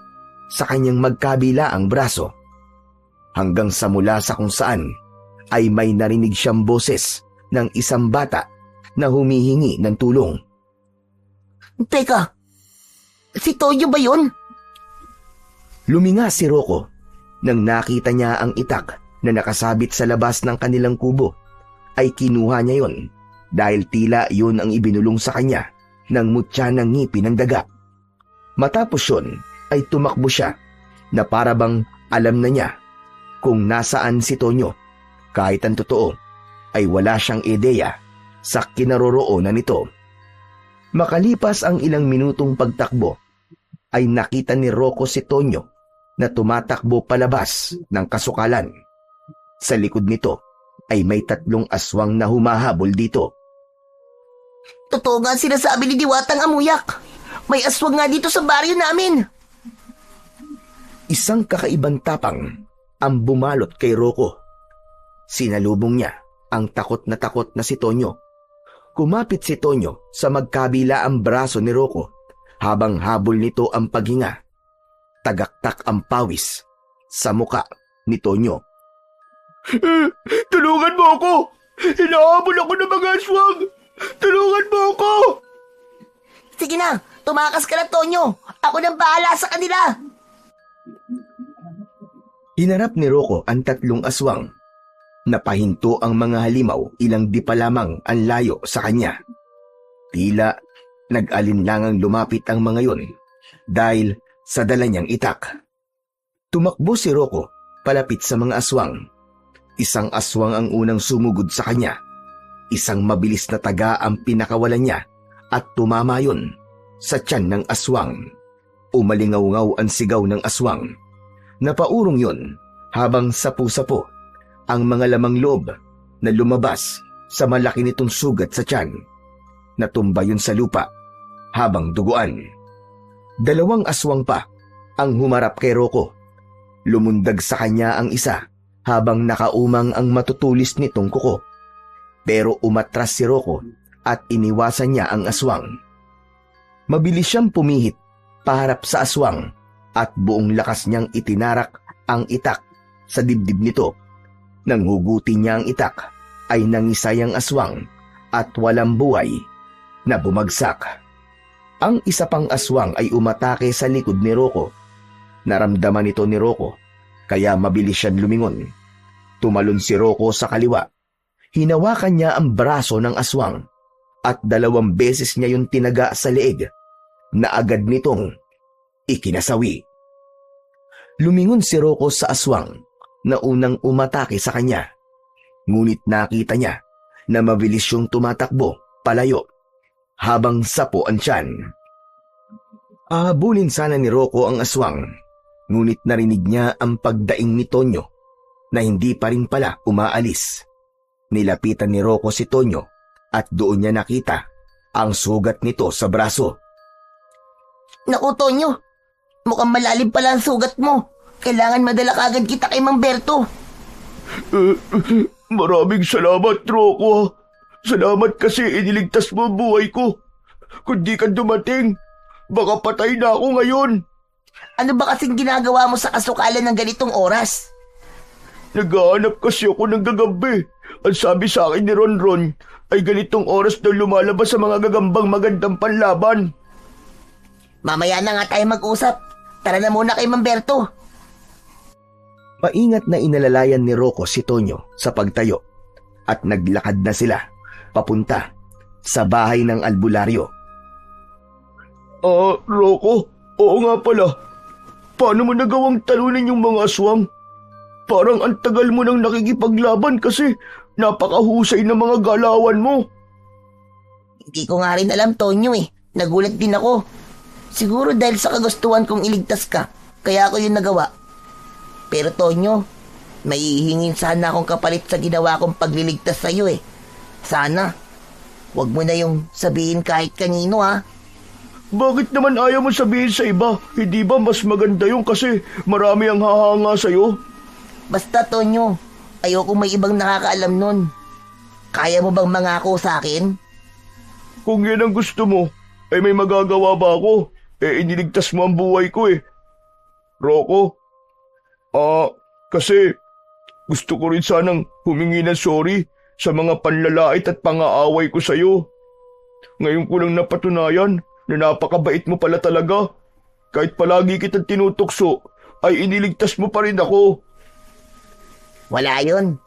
sa kanyang magkabilaang braso. Hanggang sa mula sa kung saan ay may narinig siyang boses ng isang bata na humihingi ng tulong. Teka, si Toyo ba yun? Luminga si Rocco nang nakita niya ang itak na nakasabit sa labas ng kanilang kubo. Ay kinuha niya yon dahil tila yun ang ibinulong sa kanya ng mutya ng ngipin ng daga. Matapos yun ay tumakbo siya na parabang alam na niya kung nasaan si Tonyo, kahit ang totoo ay wala siyang ideya sa kinaroroonan nito. Makalipas ang ilang minutong pagtakbo, ay nakita ni Rocco si Tonyo na tumatakbo palabas ng kasukalan. Sa likod nito ay may 3 aswang na humahabol dito. Totoo nga sinasabi ni Diwatang Amuyak. May aswang nga dito sa baryo namin. Isang kakaibang tapang ang bumalot kay Rocco. Sinalubong niya ang takot na si Tonyo. Kumapit si Tonyo sa magkabila ang braso ni Rocco habang habol nito ang paghinga. Tagaktak ang pawis sa muka ni Tonyo. Tulungan mo ako! Hinahabol ako ng mga aswang! Tulungan mo ako! Sige na, tumakas ka na, Tonyo. Ako nang bahala sa kanila. Hinarap ni Rocco ang 3 aswang. Napahinto ang mga halimaw, ilang di pa lamang ang layo sa kanya. Tila nag-alinlangang lumapit ang mga yon dahil sa dala niyang itak. Tumakbo si Rocco palapit sa mga aswang. Isang aswang ang unang sumugod sa kanya. Isang mabilis na taga ang pinakawalan niya at tumama yon sa tiyan ng aswang. Umalingaw-ngaw ang sigaw ng aswang. Napaurong yun habang sapu-sapo ang mga lamang loob na lumabas sa malaki nitong sugat sa tiyan. Natumba yun sa lupa habang duguan. 2 aswang pa ang humarap kay Rocco. Lumundag sa kanya ang isa habang nakaumang ang matutulis nitong kuko. Pero umatras si Rocco at iniwasan niya ang aswang. Mabilis siyang pumihit paharap sa aswang at buong lakas niyang itinarak ang itak sa dibdib nito. Nang hugutin niya ang itak ay nangisay ang aswang at walang buhay na bumagsak. Ang isa pang aswang ay umatake sa likod ni Rocco. Naramdaman ito ni Rocco kaya mabilis siyang lumingon. Tumalon si Rocco sa kaliwa. Hinawakan niya ang braso ng aswang at 2 beses niya yung tinaga sa leeg na agad nitong ikinasawi. Lumingon si Rocco sa aswang na unang umatake sa kanya. Ngunit nakita niya na mabilis yung tumatakbo palayo habang sapo ang tiyan. Ahabulin sana ni Rocco ang aswang, ngunit narinig niya ang pagdaing ni Tonyo na hindi pa rin pala umaalis. Nilapitan ni Rocco si Tonyo at doon niya nakita ang sugat nito sa braso. Naku, Tonyo, mukhang malalim pala ang sugat mo. Kailangan madala kagad kita kay Mang Berto. Maraming salamat, Rocco. Salamat kasi iniligtas mo ang buhay ko. Kung di ka dumating, baka patay na ako ngayon. Ano ba kasing ginagawa mo sa kasukalan ng ganitong oras? Naghahanap kasi ako ng gagabi. Ang sabi sa akin ni Ronron ay ganitong oras daw lumalabas sa mga gagambang magandang panlaban. Mamaya na nga tayo mag-usap. Tara na muna kay Mang Berto. Maingat na inalalayan ni Rocco si Tonyo sa pagtayo at naglakad na sila papunta sa bahay ng albularyo. Rocco, oo nga pala. Paano mo nagawang talunin yung mga aswang? Parang ang tagal mo nang nakikipaglaban kasi napakahusay ng mga galawan mo. Hindi ko nga rin alam, Tonyo eh. Nagulat din ako. Siguro dahil sa kagustuhan kong iligtas ka, kaya ako yun nagawa. Pero Tonyo, may ihingin sana akong kapalit sa ginawa kong pagliligtas sa'yo eh. Sana, wag mo na yung sabihin kahit kanino ha. Bakit naman ayaw mo sabihin sa iba? Hindi ba mas maganda yung kasi marami ang hahanga sa'yo? Basta Tonyo, ayoko may ibang nakakaalam nun. Kaya mo bang mangako sa akin? Kung yan ang gusto mo, ay may magagawa ba ako? Iniligtas mo ang buhay ko eh. Rocco, kasi gusto ko rin sanang humingi ng sorry sa mga panlalait at pang-aaway ko sa'yo. Ngayon ko lang napatunayan na napakabait mo pala talaga. Kahit palagi kitang tinutukso, ay iniligtas mo pa rin ako. Wala yun.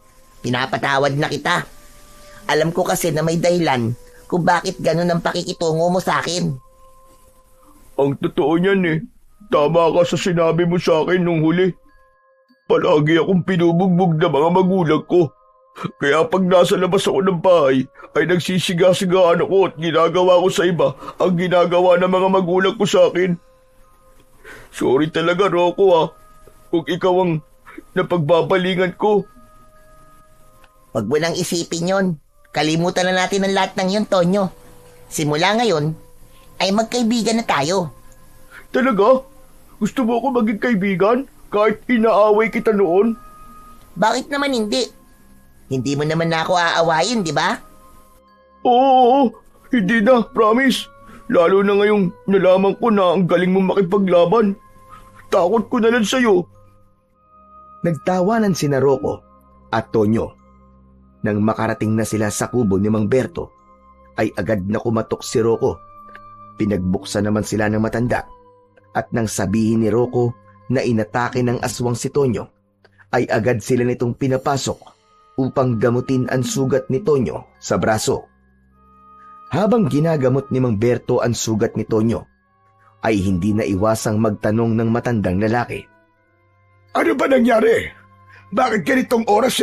Pinapatawad na kita. Alam ko kasi na may dahilan kung bakit ganun ang pakikitungo mo sa akin. Ang totoo niyan eh. Tama ka sa sinabi mo sa akin nung huli. Palagi akong pinubugbog ng mga magulang ko. Kaya pag nasa labas ako ng bahay, ay nagsisiga-sigaan ako at ginagawa ko sa iba ang ginagawa ng mga magulang ko sa akin. Sorry talaga, Rocco kung ikaw ang napagbabalingan ko. Huwag mo nang isipin yon. Kalimutan na natin ang lahat ng yun, Tonyo. Simula ngayon, ay magkaibigan na tayo. Talaga? Gusto mo ako maging kaibigan? Kahit inaaway kita noon? Bakit naman hindi? Hindi mo naman na ako aawayin, di ba? Oo, hindi na, promise. Lalo na ngayong nalaman ko na ang galing mong makipaglaban. Takot ko na lang sa'yo. Nagtawanan sina Rocco at Tonyo. Nang makarating na sila sa kubo ni Mang Berto, ay agad na kumatok si Rocco. Pinagbuksan naman sila ng matanda at nang sabihin ni Rocco na inatake ng aswang si Tonyo, ay agad sila nitong pinapasok upang gamutin ang sugat ni Tonyo sa braso. Habang ginagamot ni Mang Berto ang sugat ni Tonyo, ay hindi na iwasang magtanong ng matandang lalaki. Ano ba nangyari? Bakit ganitong oras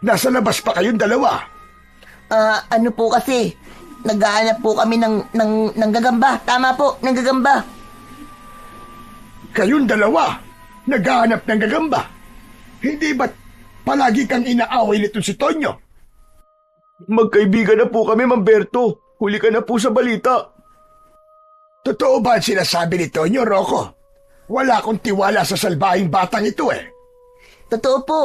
Nasa labas pa kayong dalawa? Ano po kasi, naghahanap po kami ng gagamba. Tama po, ng gagamba. Kayong dalawa, naghahanap ng gagamba. Hindi ba't palagi kang inaaway nito si Tonyo? Magkaibigan na po kami, Mamberto. Huli ka na po sa balita. Totoo ba ang sinasabi ni Tonyo, Rocco? Wala akong tiwala sa salbahing batang ito eh. Totoo po.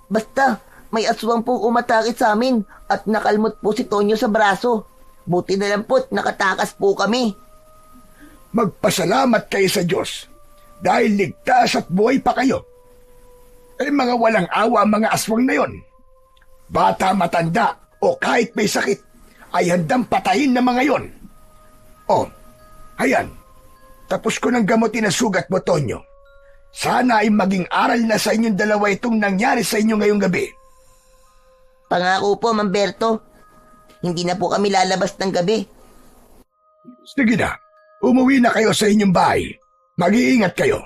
Basta, may aswang pong umatakit sa amin at nakalmot po si Tonyo sa braso. Buti na lang po't nakatakas po kami. Magpasalamat kayo sa Diyos dahil ligtas at buhay pa kayo. Mga walang awa ang mga aswang na yon. Bata, matanda o kahit may sakit ay handang patayin na mga yon. Ayan. Tapos ko ng gamutin ang sugat mo, Tonyo. Sana ay maging aral na sa inyong dalawa itong nangyari sa inyo ngayong gabi. Pangako po, Mamberto. Hindi na po kami lalabas ng gabi. Sige na. Umuwi na kayo sa inyong bahay. Mag-iingat kayo.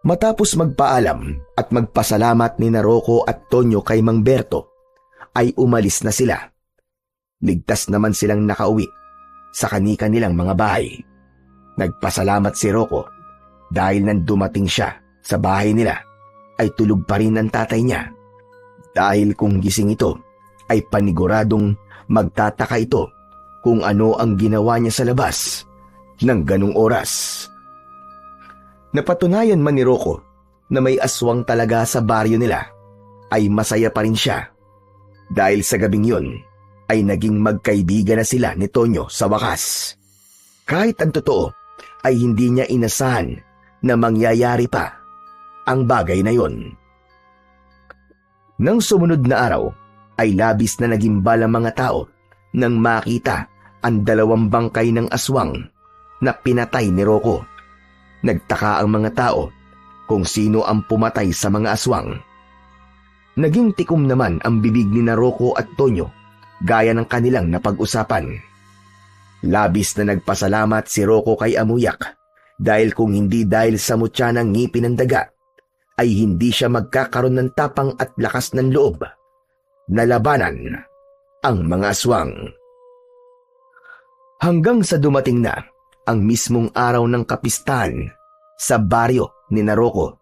Matapos magpaalam at magpasalamat ni Rocco at Tonyo kay Mang Berto, ay umalis na sila. Ligtas naman silang nakauwi sa kani-kanilang mga bahay. Nagpasalamat si Rocco dahil nang dumating siya sa bahay nila ay tulog pa rin ang tatay niya. Dahil kung gising ito ay paniguradong magtataka ito kung ano ang ginawa niya sa labas ng ganung oras. Napatunayan man ni Rocco na may aswang talaga sa baryo nila, ay masaya pa rin siya. Dahil sa gabing yun, ay naging magkaibigan na sila ni Tonyo sa wakas. Kahit ang totoo, ay hindi niya inasahan na mangyayari pa ang bagay na yon. Nang sumunod na araw, ay labis na nagimbal ang mga tao nang makita ang 2 bangkay ng aswang na pinatay ni Rocco. Nagtaka ang mga tao kung sino ang pumatay sa mga aswang. Naging tikom naman ang bibig ni Rocco at Tonyo gaya ng kanilang napag-usapan. Labis na nagpasalamat si Rocco kay Amuyak dahil kung hindi dahil sa mutya ng ngipin ng daga, ay hindi siya magkakaroon ng tapang at lakas ng loob na labanan ang mga aswang. Hanggang sa dumating na ang mismong araw ng kapistahan sa baryo ni Rocco.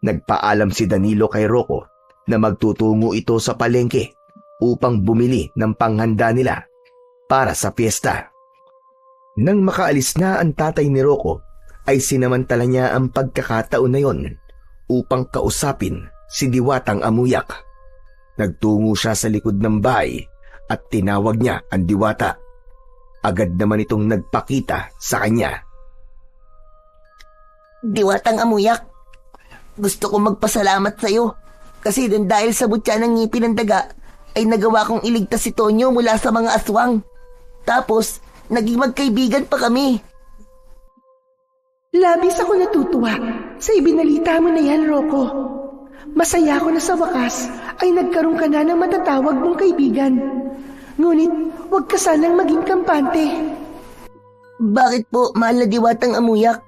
Nagpaalam si Danilo kay Rocco na magtutungo ito sa palengke upang bumili ng panghanda nila para sa piyesta. Nang makaalis na ang tatay ni Rocco, ay sinamantala niya ang pagkakataon na yon upang kausapin si Diwatang Amuyak. Nagtungo siya sa likod ng bahay at tinawag niya ang Diwata. Agad naman itong nagpakita sa kanya. Diwatang Amuyak, gusto kong magpasalamat sa iyo kasi dahil sa butya ng ngipin ng daga ay nagawa kong iligtas si Tonyo mula sa mga aswang. Tapos, naging magkaibigan pa kami. Labis ako natutuwa sa ibinalita mo na yan, Rocco. Masaya ako na sa wakas ay nagkaroon ka na ng matatawag mong kaibigan. Ngunit, huwag ka sanang maging kampante. Bakit po, mahal na Diwatang Amuyak?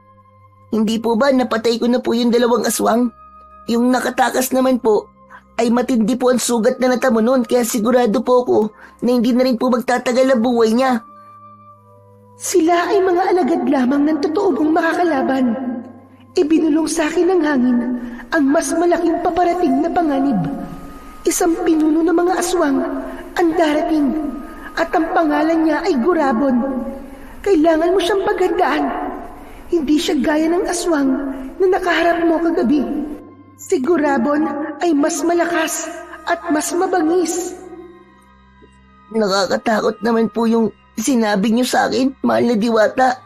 Hindi po ba napatay ko na po yung 2 aswang? Yung nakatakas naman po, ay matindi po ang sugat na natamo noon kaya sigurado po ako na hindi na rin po magtatagal ang buhay niya. Sila ay mga alagad lamang ng totoo mong makakalaban. Ibinulong sa akin ng hangin ang mas malaking paparating na panganib. Isang pinuno ng mga aswang ang darating at ang pangalan niya ay Gurabon. Kailangan mo siyang paghandaan. Hindi siya gaya ng aswang na nakaharap mo kagabi. Si Gurabon ay mas malakas at mas mabangis. Nakakatakot naman po yung sinabi niyo sa akin, mahal na Diwata.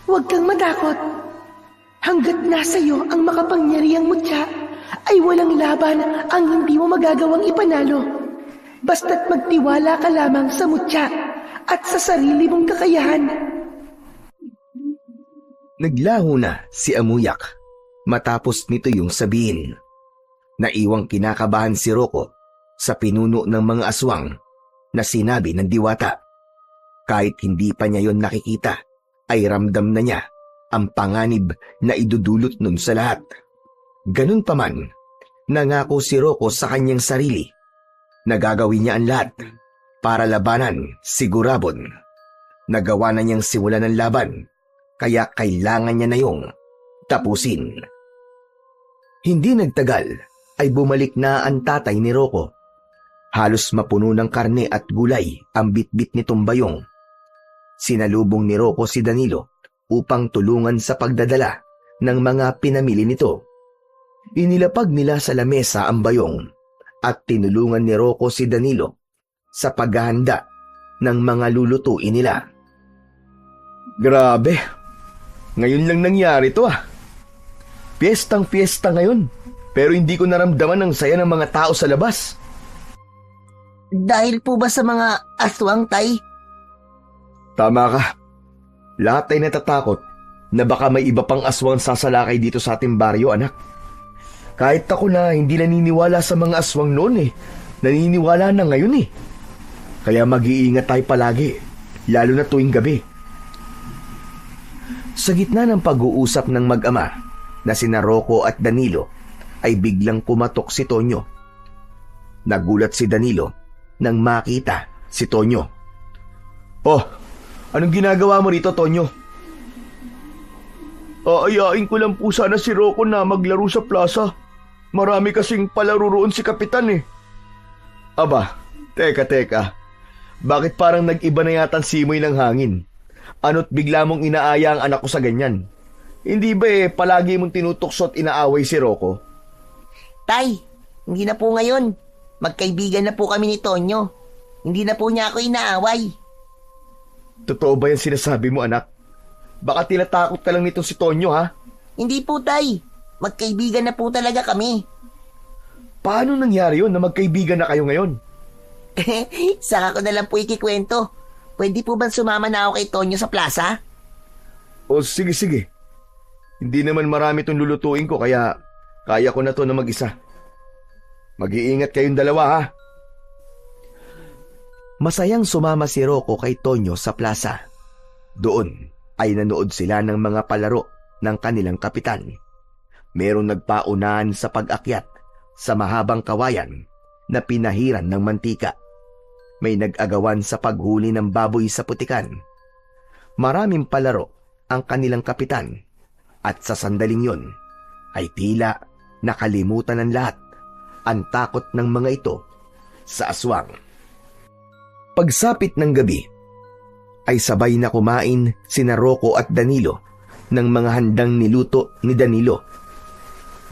Huwag kang matakot. Hanggat nasa iyo ang makapangyarihang mutya, ay walang laban ang hindi mo magagawang ipanalo. Basta't magtiwala ka lamang sa mutya at sa sarili mong kakayahan. Naglaho na si Amuyak matapos nito yung sabihin. Naiwang kinakabahan si Rocco sa pinuno ng mga aswang na sinabi ng Diwata. Kahit hindi pa niya yon nakikita, ay ramdam na niya ang panganib na idudulot nun sa lahat. Ganun pa man, nangako si Rocco sa kanyang sarili na gagawin niya ang lahat para labanan si Gurabon. Nagawa na niyang simulan ng laban kaya kailangan niya na yung tapusin. Hindi nagtagal ay bumalik na ang tatay ni Rocco. Halos mapuno ng karne at gulay ang bitbit nitong bayong. Sinalubong ni Rocco si Danilo upang tulungan sa pagdadala ng mga pinamili nito. Inilapag nila sa lamesa ang bayong at tinulungan ni Rocco si Danilo sa paghahanda ng mga lulutuin nila. Grabe, ngayon lang nangyari to ah. Piyestang-piyesta ngayon, pero hindi ko naramdaman ang saya ng mga tao sa labas. Dahil po ba sa mga aswang, Tay? Tama ka. Lahat ay natatakot na baka may iba pang aswang sasalakay dito sa ating baryo, anak. Kahit ako na hindi naniniwala sa mga aswang noon naniniwala na ngayon Kaya mag-iingat tayo palagi, lalo na tuwing gabi. Sa gitna ng pag-uusap ng mag-ama na sina Rocco at Danilo ay biglang pumatok si Tonyo. Nagulat si Danilo nang makita si Tonyo. Oh, anong ginagawa mo rito, Tonyo? Aayain ko lang po sana si Rocco na maglaro sa plaza. Marami kasing palaro roon si Kapitan Aba, teka. Bakit parang nag-iba na yata ang simoy ng hangin? Ano't bigla mong inaaya ang anak ko sa ganyan? Hindi ba palagi mong tinutokso at inaaway si Rocco? Tay, hindi na po ngayon. Magkaibigan na po kami ni Tonyo. Hindi na po niya ako inaaway. Totoo ba yan sinasabi mo, anak? Baka tinatakot ka lang nito si Tonyo, ha? Hindi po, Tay. Magkaibigan na po talaga kami. Paano nangyari yun na magkaibigan na kayo ngayon? Saka ko na lang po ikikwento. Pwede po bang sumama na ako kay Tonyo sa plaza? O sige. Hindi naman marami itong lulutuin ko kaya kaya ko na to na mag-isa. Mag-iingat kayong dalawa, ha? Masayang sumama si Rocco kay Tonyo sa plaza. Doon ay nanood sila ng mga palaro ng kanilang kapitan. Merong nagpaunahan sa pag-akyat sa mahabang kawayan na pinahiran ng mantika. May nag-agawan sa paghuli ng baboy sa putikan. Maraming palaro ang kanilang kapitan at sa sandaling yon ay tila nakalimutan ng lahat ang takot ng mga ito sa aswang. Pagsapit ng gabi ay sabay na kumain sina Rocco at Danilo ng mga handang niluto ni Danilo.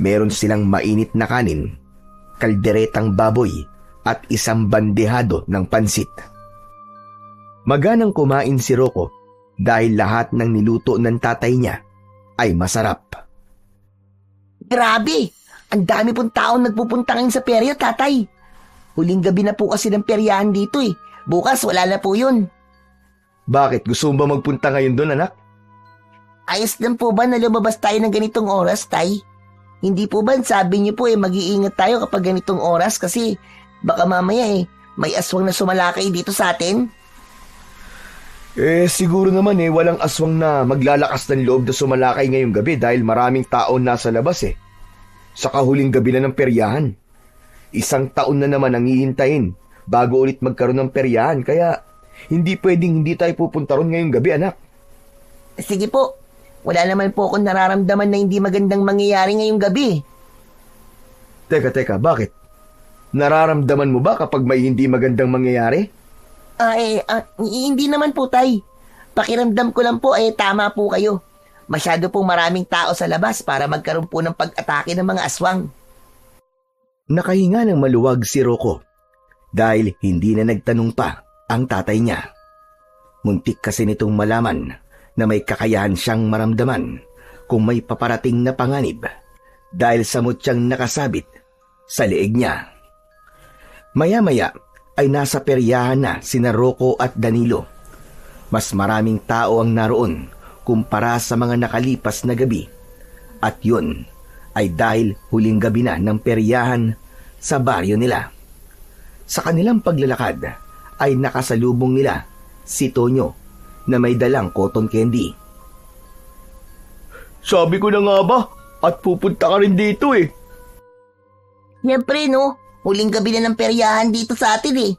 Meron silang mainit na kanin, kalderetang baboy at isang bandehado ng pansit. Maganang kumain si Rocco dahil lahat ng niluto ng tatay niya ay masarap. Grabe! Ang dami pong taong nagpupunta ngayon sa perya, Tatay. Huling gabi na po kasi ng peryahan dito Bukas wala na po yun. Bakit? Gusto mo ba magpunta ngayon doon, anak? Ayos lang po ba na lumabas tayo ng ganitong oras, Tay? Hindi po ba sabi niyo po mag-iingat tayo kapag ganitong oras kasi baka mamaya may aswang na sumalakay dito sa atin? Siguro naman walang aswang na maglalakas ng loob na sumalakay ngayong gabi dahil maraming tao nasa labas Sa kahuling gabi na ng peryahan. 1 taon na naman ang hihintayin bago ulit magkaroon ng peryahan kaya hindi pwedeng hindi tayo pupunta ron ngayong gabi, anak. Sige po. Wala naman po akong nararamdaman na hindi magandang mangyayari ngayong gabi. Teka, bakit? Nararamdaman mo ba kapag may hindi magandang mangyayari? Hindi naman po, Tay. Pakiramdam ko lang po tama po kayo. Masyado pong maraming tao sa labas para magkaroon po ng pag-atake ng mga aswang. Nakahinga ng maluwag si Rocco dahil hindi na nagtanong pa ang tatay niya. Muntik kasi nitong malaman na may kakayahan siyang maramdaman kung may paparating na panganib dahil sa mutyang nakasabit sa leeg niya. Maya-maya ay nasa peryahan na sina Rocco at Danilo. Mas maraming tao ang naroon kumpara sa mga nakalipas na gabi at yun ay dahil huling gabi na ng peryahan sa baryo nila. Sa kanilang paglalakad ay nakasalubong nila si Tonyo na may dalang cotton candy. Sabi ko na nga ba at pupunta ka rin dito Siyempre huling gabi na ng peryahan dito sa atin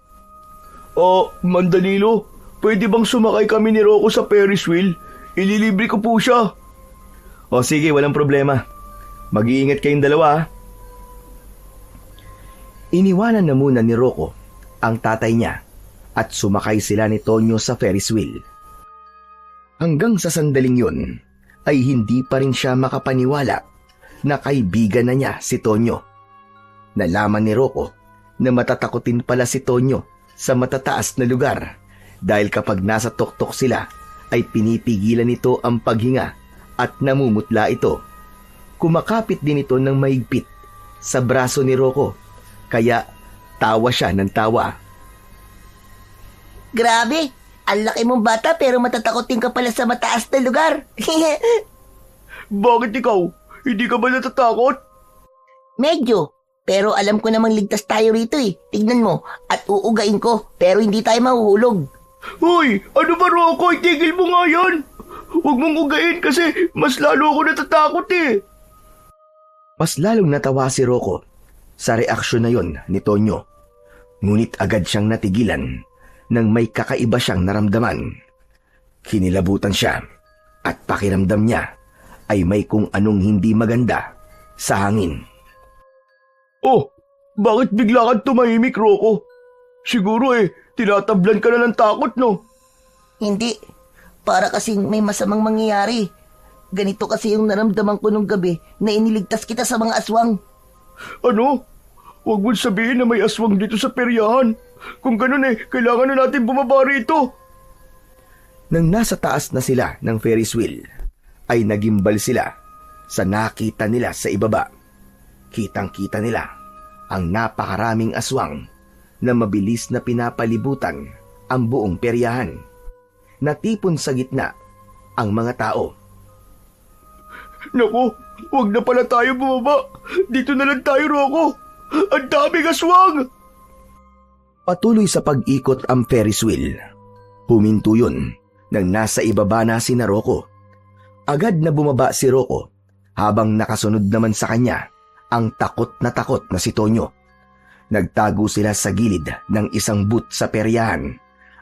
Mandanilo, pwede bang sumakay kami ni Rocco sa Ferris wheel? Ililibre ko po siya. O sige, walang problema. Mag-iingat kayong dalawa ha. Iniwanan na muna ni Rocco ang tatay niya at sumakay sila ni Tonyo sa Ferris wheel. Hanggang sa sandaling yun ay hindi pa rin siya makapaniwala na kaibigan na niya si Tonyo. Nalaman ni Rocco na matatakotin pala si Tonyo sa matataas na lugar dahil kapag nasa tuktok sila ay pinipigilan nito ang paghinga at namumutla ito. Kumakapit din ito ng mahigpit sa braso ni Rocco kaya tawa siya ng tawa. Grabe, ang laki mong bata pero matatakotin ka pala sa mataas na lugar. Bakit ikaw? Hindi ka ba natatakot? Medyo, pero alam ko namang ligtas tayo rito eh. Tignan mo, at uugain ko, pero hindi tayo mahuhulog. Hoy, ano ba Rocco? Itigil mo nga yan. Huwag mong ugain kasi mas lalo ako natatakot eh. Mas lalong natawa si Rocco sa reaksyon na yon ni Tonyo. Ngunit agad siyang natigilan nang may kakaiba siyang naramdaman. Kinilabutan siya at pakiramdam niya ay may kung anong hindi maganda sa hangin. Oh, bakit bigla kang tumahimik, Rocco? Siguro tinatablan ka na ng takot, no? Hindi, para kasing may masamang mangyayari. Ganito kasi yung naramdaman ko nung gabi na iniligtas kita sa mga aswang. Ano? Huwag mo sabihin na may aswang dito sa peryahan. Kung ganun kailangan na natin bumaba rito. Nang nasa taas na sila ng Ferris wheel, ay nagimbal sila sa nakita nila sa ibaba. Kitang-kita nila ang napakaraming aswang na mabilis na pinapalibutan ang buong peryahan. Natipon sa gitna ang mga tao. Naku, huwag na pala tayo bumaba. Dito na lang tayo, Rocco. Ang daming aswang! Patuloy sa pag-ikot ang Ferris wheel. Huminto yun nang nasa ibaba na si Rocco. Agad na bumaba si Rocco habang nakasunod naman sa kanya ang takot na si Tonyo. Nagtago sila sa gilid ng isang booth sa peryahan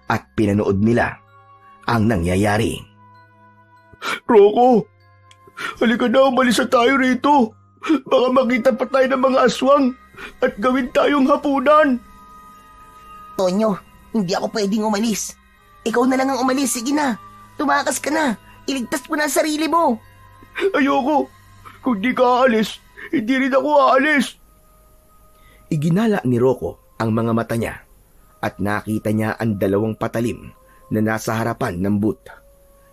at pinanood nila ang nangyayari. Rocco, halika na, umalis na tayo rito. Baka makita pa tayo ng mga aswang at gawin tayong hapunan. Tonyo, hindi ako pwedeng umalis. Ikaw na lang ang umalis, sige na. Tumakas ka na, iligtas mo na ang sarili mo. Ayoko, kung di ka aalis, hindi rin ako aalis. Iginala ni Rocco ang mga mata niya at nakita niya ang dalawang patalim na nasa harapan ng booth.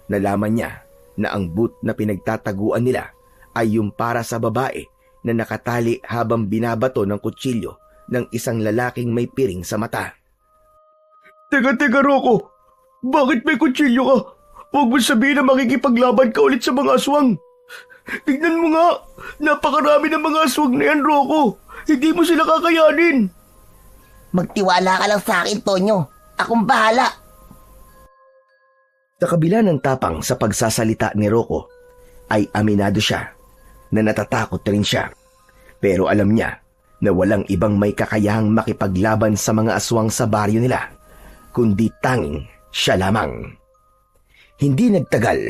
Nalaman niya na ang booth na pinagtataguan nila ay yung para sa babae na nakatali habang binabato ng kutsilyo ng isang lalaking may piring sa mata. Teka, Rocco. Bakit may kutsilyo ka? Huwag mo sabihin na makikipaglaban ka ulit sa mga aswang. Tignan mo nga, napakarami ng mga aswang na yan, Rocco. Hindi mo sila kakayanin. Magtiwala ka lang sa akin, Tonyo. Akong bahala. Sa kabila ng tapang sa pagsasalita ni Rocco, ay aminado siya na natatakot rin siya. Pero alam niya na walang ibang may kakayahang makipaglaban sa mga aswang sa baryo nila, kundi tanging siya lamang. Hindi nagtagal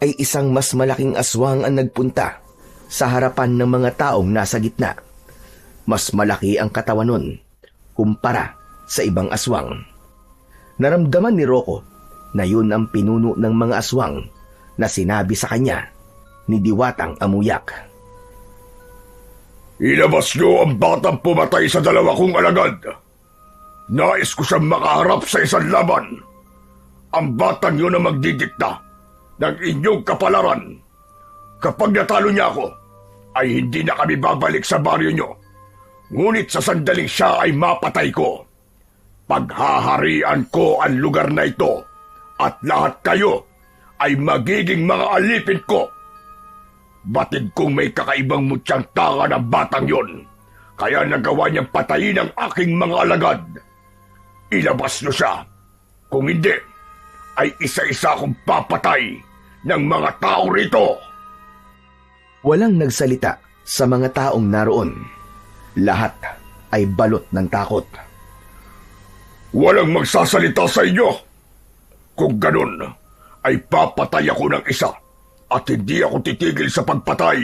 ay isang mas malaking aswang ang nagpunta sa harapan ng mga taong nasa gitna. Mas malaki ang katawan nun kumpara sa ibang aswang. Naramdaman ni Rocco na yun ang pinuno ng mga aswang na sinabi sa kanya ni Diwatang Amuyak. Ilabas niyo ang batang pumatay sa dalawa kong alagad. Nais ko siyang makaharap sa isang laban. Ang batang yun ang magdidikta ng inyong kapalaran. Kapag natalo niya ako, ay hindi na kami babalik sa baryo niyo. Ngunit sa sandaling siya ay mapatay ko. Paghaharian ko ang lugar na ito at lahat kayo ay magiging mga alipin ko. Batid kong may kakaibang mutyang tanga ng batang yon, kaya nagawa niyang patayin ang aking mga alagad. Ilabas niyo siya. Kung hindi, ay isa-isa akong papatay ng mga tao rito. Walang nagsalita sa mga taong naroon. Lahat ay balot ng takot. Walang magsasalita sa inyo. Kung ganun, ay papatay ako ng isa at hindi ako titigil sa pagpatay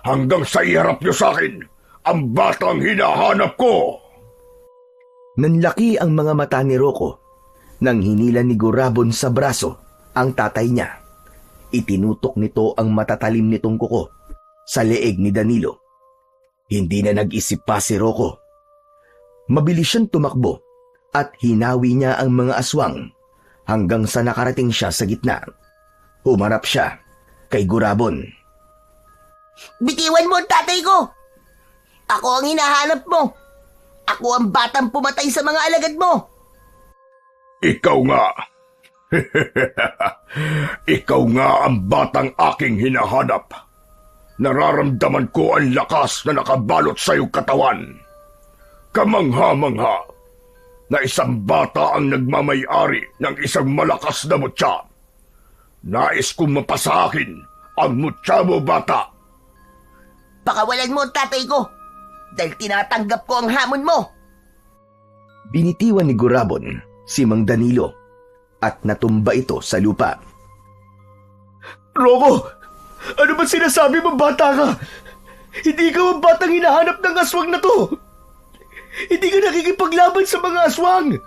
hanggang sa iharap niyo sa akin ang batang hinahanap ko. Nanlaki ang mga mata ni Rocco nang hinila ni Gurabon sa braso ang tatay niya. Itinutok nito ang matatalim nitong kuko sa leeg ni Danilo. Hindi na nag-isip pa si Rocco. Mabilis siyang tumakbo at hinawi niya ang mga aswang hanggang sa nakarating siya sa gitna. Humarap siya kay Gurabon. Bitiwan mo ang tatay ko! Ako ang hinahanap mo! Ako ang batang pumatay sa mga alagad mo! Ikaw nga. Ikaw nga ang batang aking hinahanap. Nararamdaman ko ang lakas na nakabalot sa iyong katawan. Kamangha-mangha na isang bata ang nagmamay-ari ng isang malakas na mutya. Nais kong mapasa akin ang mutya mo, bata. Pakawalan mo ang tatay ko dahil tinatanggap ko ang hamon mo! Binitiwan ni Gurabon si Mang Danilo at natumba ito sa lupa. Rocco! Ano ba sinasabi mo, bata ka? Hindi ka ang batang hinahanap ng aswang na to! Hindi ka nakikipaglaban sa mga aswang!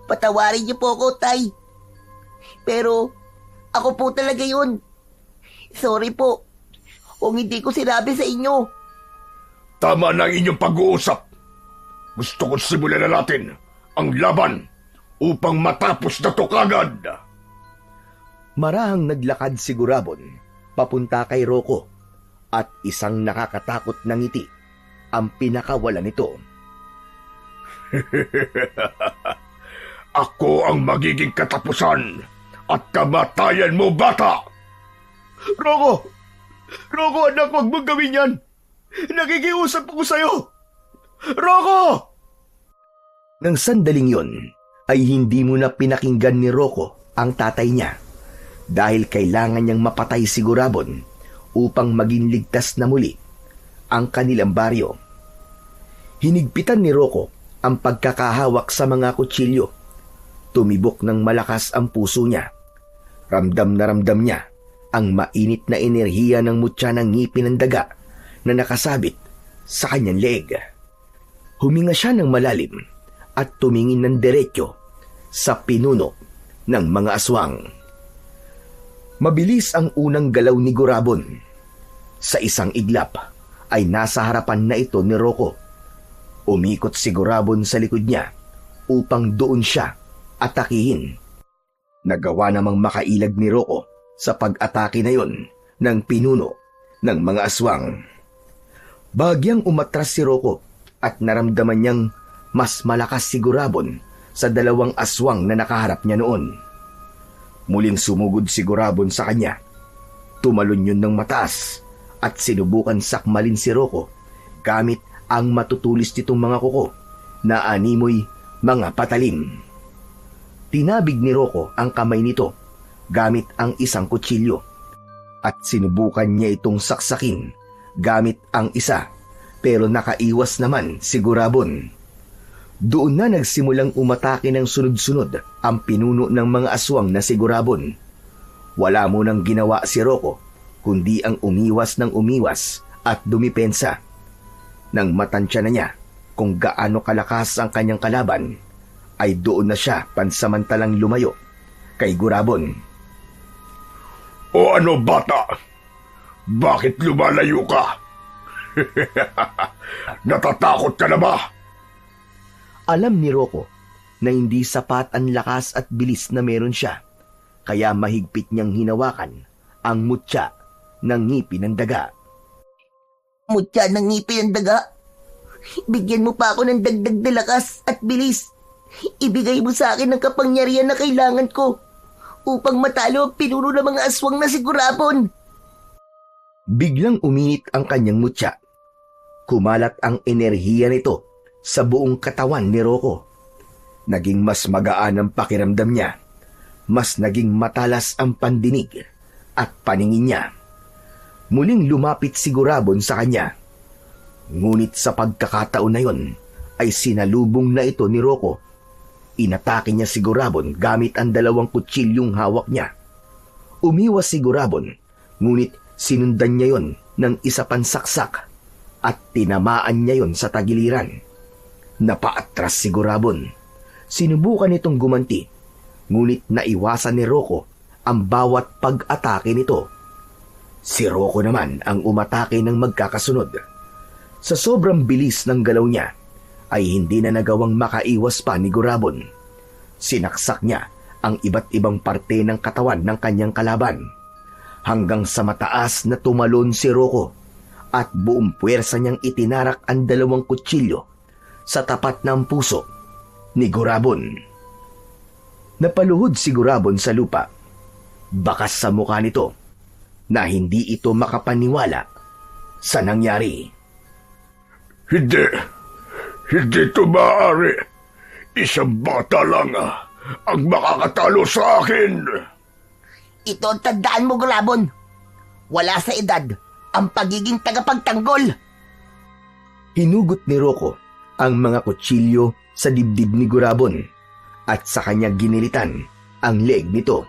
Patawarin niyo po ako, tay. Pero ako po talaga yun. Sorry po kung hindi ko sinabi sa inyo. Tama na ang inyong pag-uusap. Gusto kong simulan na natin ang laban upang matapos na to kagad. Marahang naglakad si Gurabon papunta kay Rocco at isang nakakatakot na ngiti ang pinakawala nito. Ako ang magiging katapusan at kamatayan mo, bata! Rocco! Rocco, anak, huwag mong gawin yan! Nakikiusap ako sa'yo! Rocco! Nang sandaling yon, ay hindi mo na pinakinggan ni Rocco ang tatay niya dahil kailangan niyang mapatay si Gurabon upang maging ligtas na muli ang kanilang baryo. Hinigpitan ni Rocco ang pagkakahawak sa mga kutsilyo. Tumibok ng malakas ang puso niya. Ramdam na ramdam niya ang mainit na enerhiya ng mutya ng ngipin ng daga na nakasabit sa kanyang leeg. Huminga siya ng malalim at tumingin ng diretso sa pinuno ng mga aswang. Mabilis ang unang galaw ni Gurabon. Sa isang iglap ay nasa harapan na ito ni Rocco. Umikot si Gurabon sa likod niya upang doon siya atakihin. Nagawa namang makailag ni Rocco sa pag-atake na yon ng pinuno ng mga aswang. Bagyang umatras si Rocco at naramdaman niyang mas malakas si Gurabon sa dalawang aswang na nakaharap niya noon. Muling sumugod si Gurabon sa kanya. Tumalon yun ng mataas at sinubukan sakmalin si Rocco gamit ang matutulis nitong mga kuko na animoy mga patalim. Tinabig ni Rocco ang kamay nito gamit ang isang kutsilyo at sinubukan niya itong saksakin gamit ang isa pero nakaiwas naman si Gurabon. Doon na nagsimulang umatake ng sunod-sunod ang pinuno ng mga aswang na si Gurabon. Wala mo nang ginawa si Rocco kundi ang umiwas ng umiwas at dumipensa. Nang matansya na niya kung gaano kalakas ang kanyang kalaban, ay doon na siya pansamantalang lumayo kay Gurabon. O ano, bata? Bakit lumalayo ka? Natatakot ka na ba? Alam ni Rocco na hindi sapat ang lakas at bilis na meron siya, kaya mahigpit niyang hinawakan ang mutya ng ngipin ng daga. Mutya ng ngipin ng daga. Bigyan mo pa ako ng dagdag na lakas at bilis. Ibigay mo sa akin ang kapangyarihan na kailangan ko upang matalo ang pinuno ng mga aswang na si Gurabon. Biglang uminit ang kanyang mutya. Kumalat ang enerhiya nito sa buong katawan ni Rocco. Naging mas magaan ang pakiramdam niya. Mas naging matalas ang pandinig at paningin niya. Muling lumapit si Gurabon sa kanya. Ngunit sa pagkakataon na yon ay sinalubong na ito ni Rocco. Inatake niya si Gurabon gamit ang 2 kutsilyong hawak niya. Umiwas si Gurabon, ngunit sinundan niya yon ng isa pang saksak at tinamaan niya yon sa tagiliran. Napaatras si Gurabon. Sinubukan nitong gumanti, ngunit naiwasan ni Rocco ang bawat pag-atake nito. Si Rocco naman ang umatake ng magkakasunod. Sa sobrang bilis ng galaw niya, ay hindi na nagawang makaiwas pa ni Gurabon. Sinaksak niya ang iba't ibang parte ng katawan ng kanyang kalaban, hanggang sa mataas na tumalon si Rocco at buong puwersa niyang itinarak ang 2 kutsilyo sa tapat ng puso ni Gurabon. Napaluhod si Gurabon sa lupa. Bakas sa mukha nito na hindi ito makapaniwala sa nangyari. Hindi ito maaari. Isang bata lang ang makakatalo sa akin. Ito ang tandaan mo, Gurabon. Wala sa edad ang pagiging tagapagtanggol. Hinugot ni Rocco ang mga kutsilyo sa dibdib ni Gurabon at sa kanya ginilitan ang leeg nito.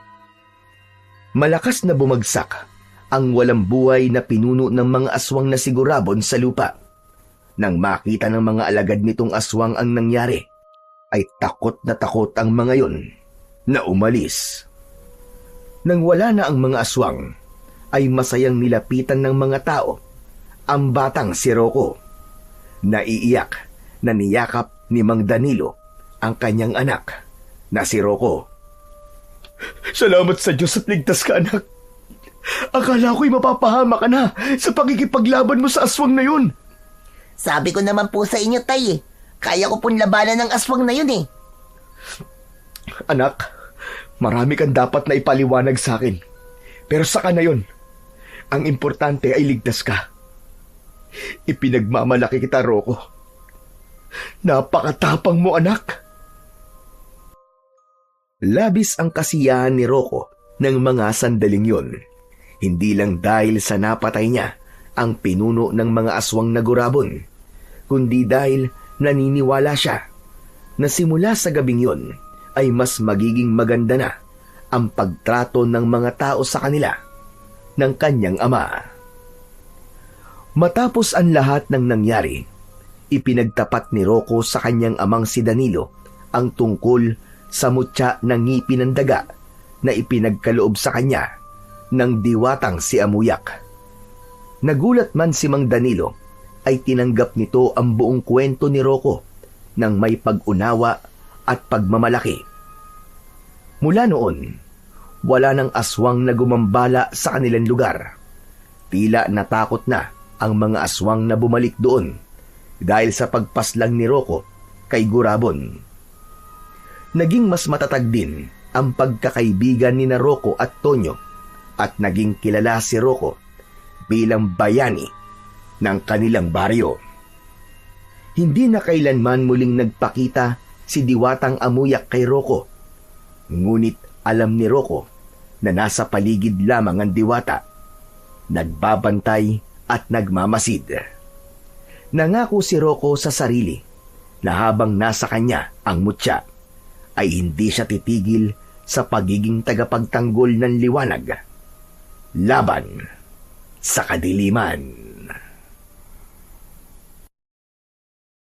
Malakas na bumagsak ang walang buhay na pinuno ng mga aswang na si Gurabon sa lupa. Nang makita ng mga alagad nitong aswang ang nangyari, ay takot ang mga yon na umalis. Nang wala na ang mga aswang, ay masayang nilapitan ng mga tao ang batang si Rocco. Naiiyak na niyakap ni Mang Danilo ang kanyang anak na si Rocco. Salamat sa Diyos at ligtas ka, anak. Akala ko'y mapapahama ka na sa pakikipaglaban mo sa aswang na yun. Sabi ko naman po sa inyo, Tay, kaya ko pong labanan ng aswang na yun eh. Anak, marami kang dapat na ipaliwanag sa akin. Pero saka na yun. Ang importante ay ligtas ka. Ipinagmamalaki kita, Rocco. Napakatapang mo, anak. Labis ang kasiyahan ni Rocco ng mga sandaling yon. Hindi lang dahil sa napatay niya ang pinuno ng mga aswang na Gurabon, kundi dahil naniniwala siya na simula sa gabing yon ay mas magiging maganda na ang pagtrato ng mga tao sa kanila ng kanyang ama. Matapos ang lahat ng nangyari, ipinagtapat ni Rocco sa kanyang amang si Danilo ang tungkol sa mutya ng ngipin ng daga na ipinagkaloob sa kanya ng diwatang si Amuyak. Nagulat man si Mang Danilo, ay tinanggap nito ang buong kwento ni Rocco ng may pag-unawa at pagmamalaki. Mula noon, wala nang aswang na gumambala sa kanilang lugar. Tila natakot na ang mga aswang na bumalik doon dahil sa pagpaslang ni Rocco kay Gurabon. Naging mas matatag din ang pagkakaibigan ni na Rocco at Tonyo at naging kilala si Rocco bilang bayani ng kanilang baryo. Hindi na kailanman muling nagpakita si Diwatang Amuyak kay Rocco, ngunit alam ni Rocco na nasa paligid lamang ang diwata, nagbabantay at nagmamasid. Nangako si Rocco sa sarili na habang nasa kanya ang mutya, ay hindi siya titigil sa pagiging tagapagtanggol ng liwanag laban sa kadiliman.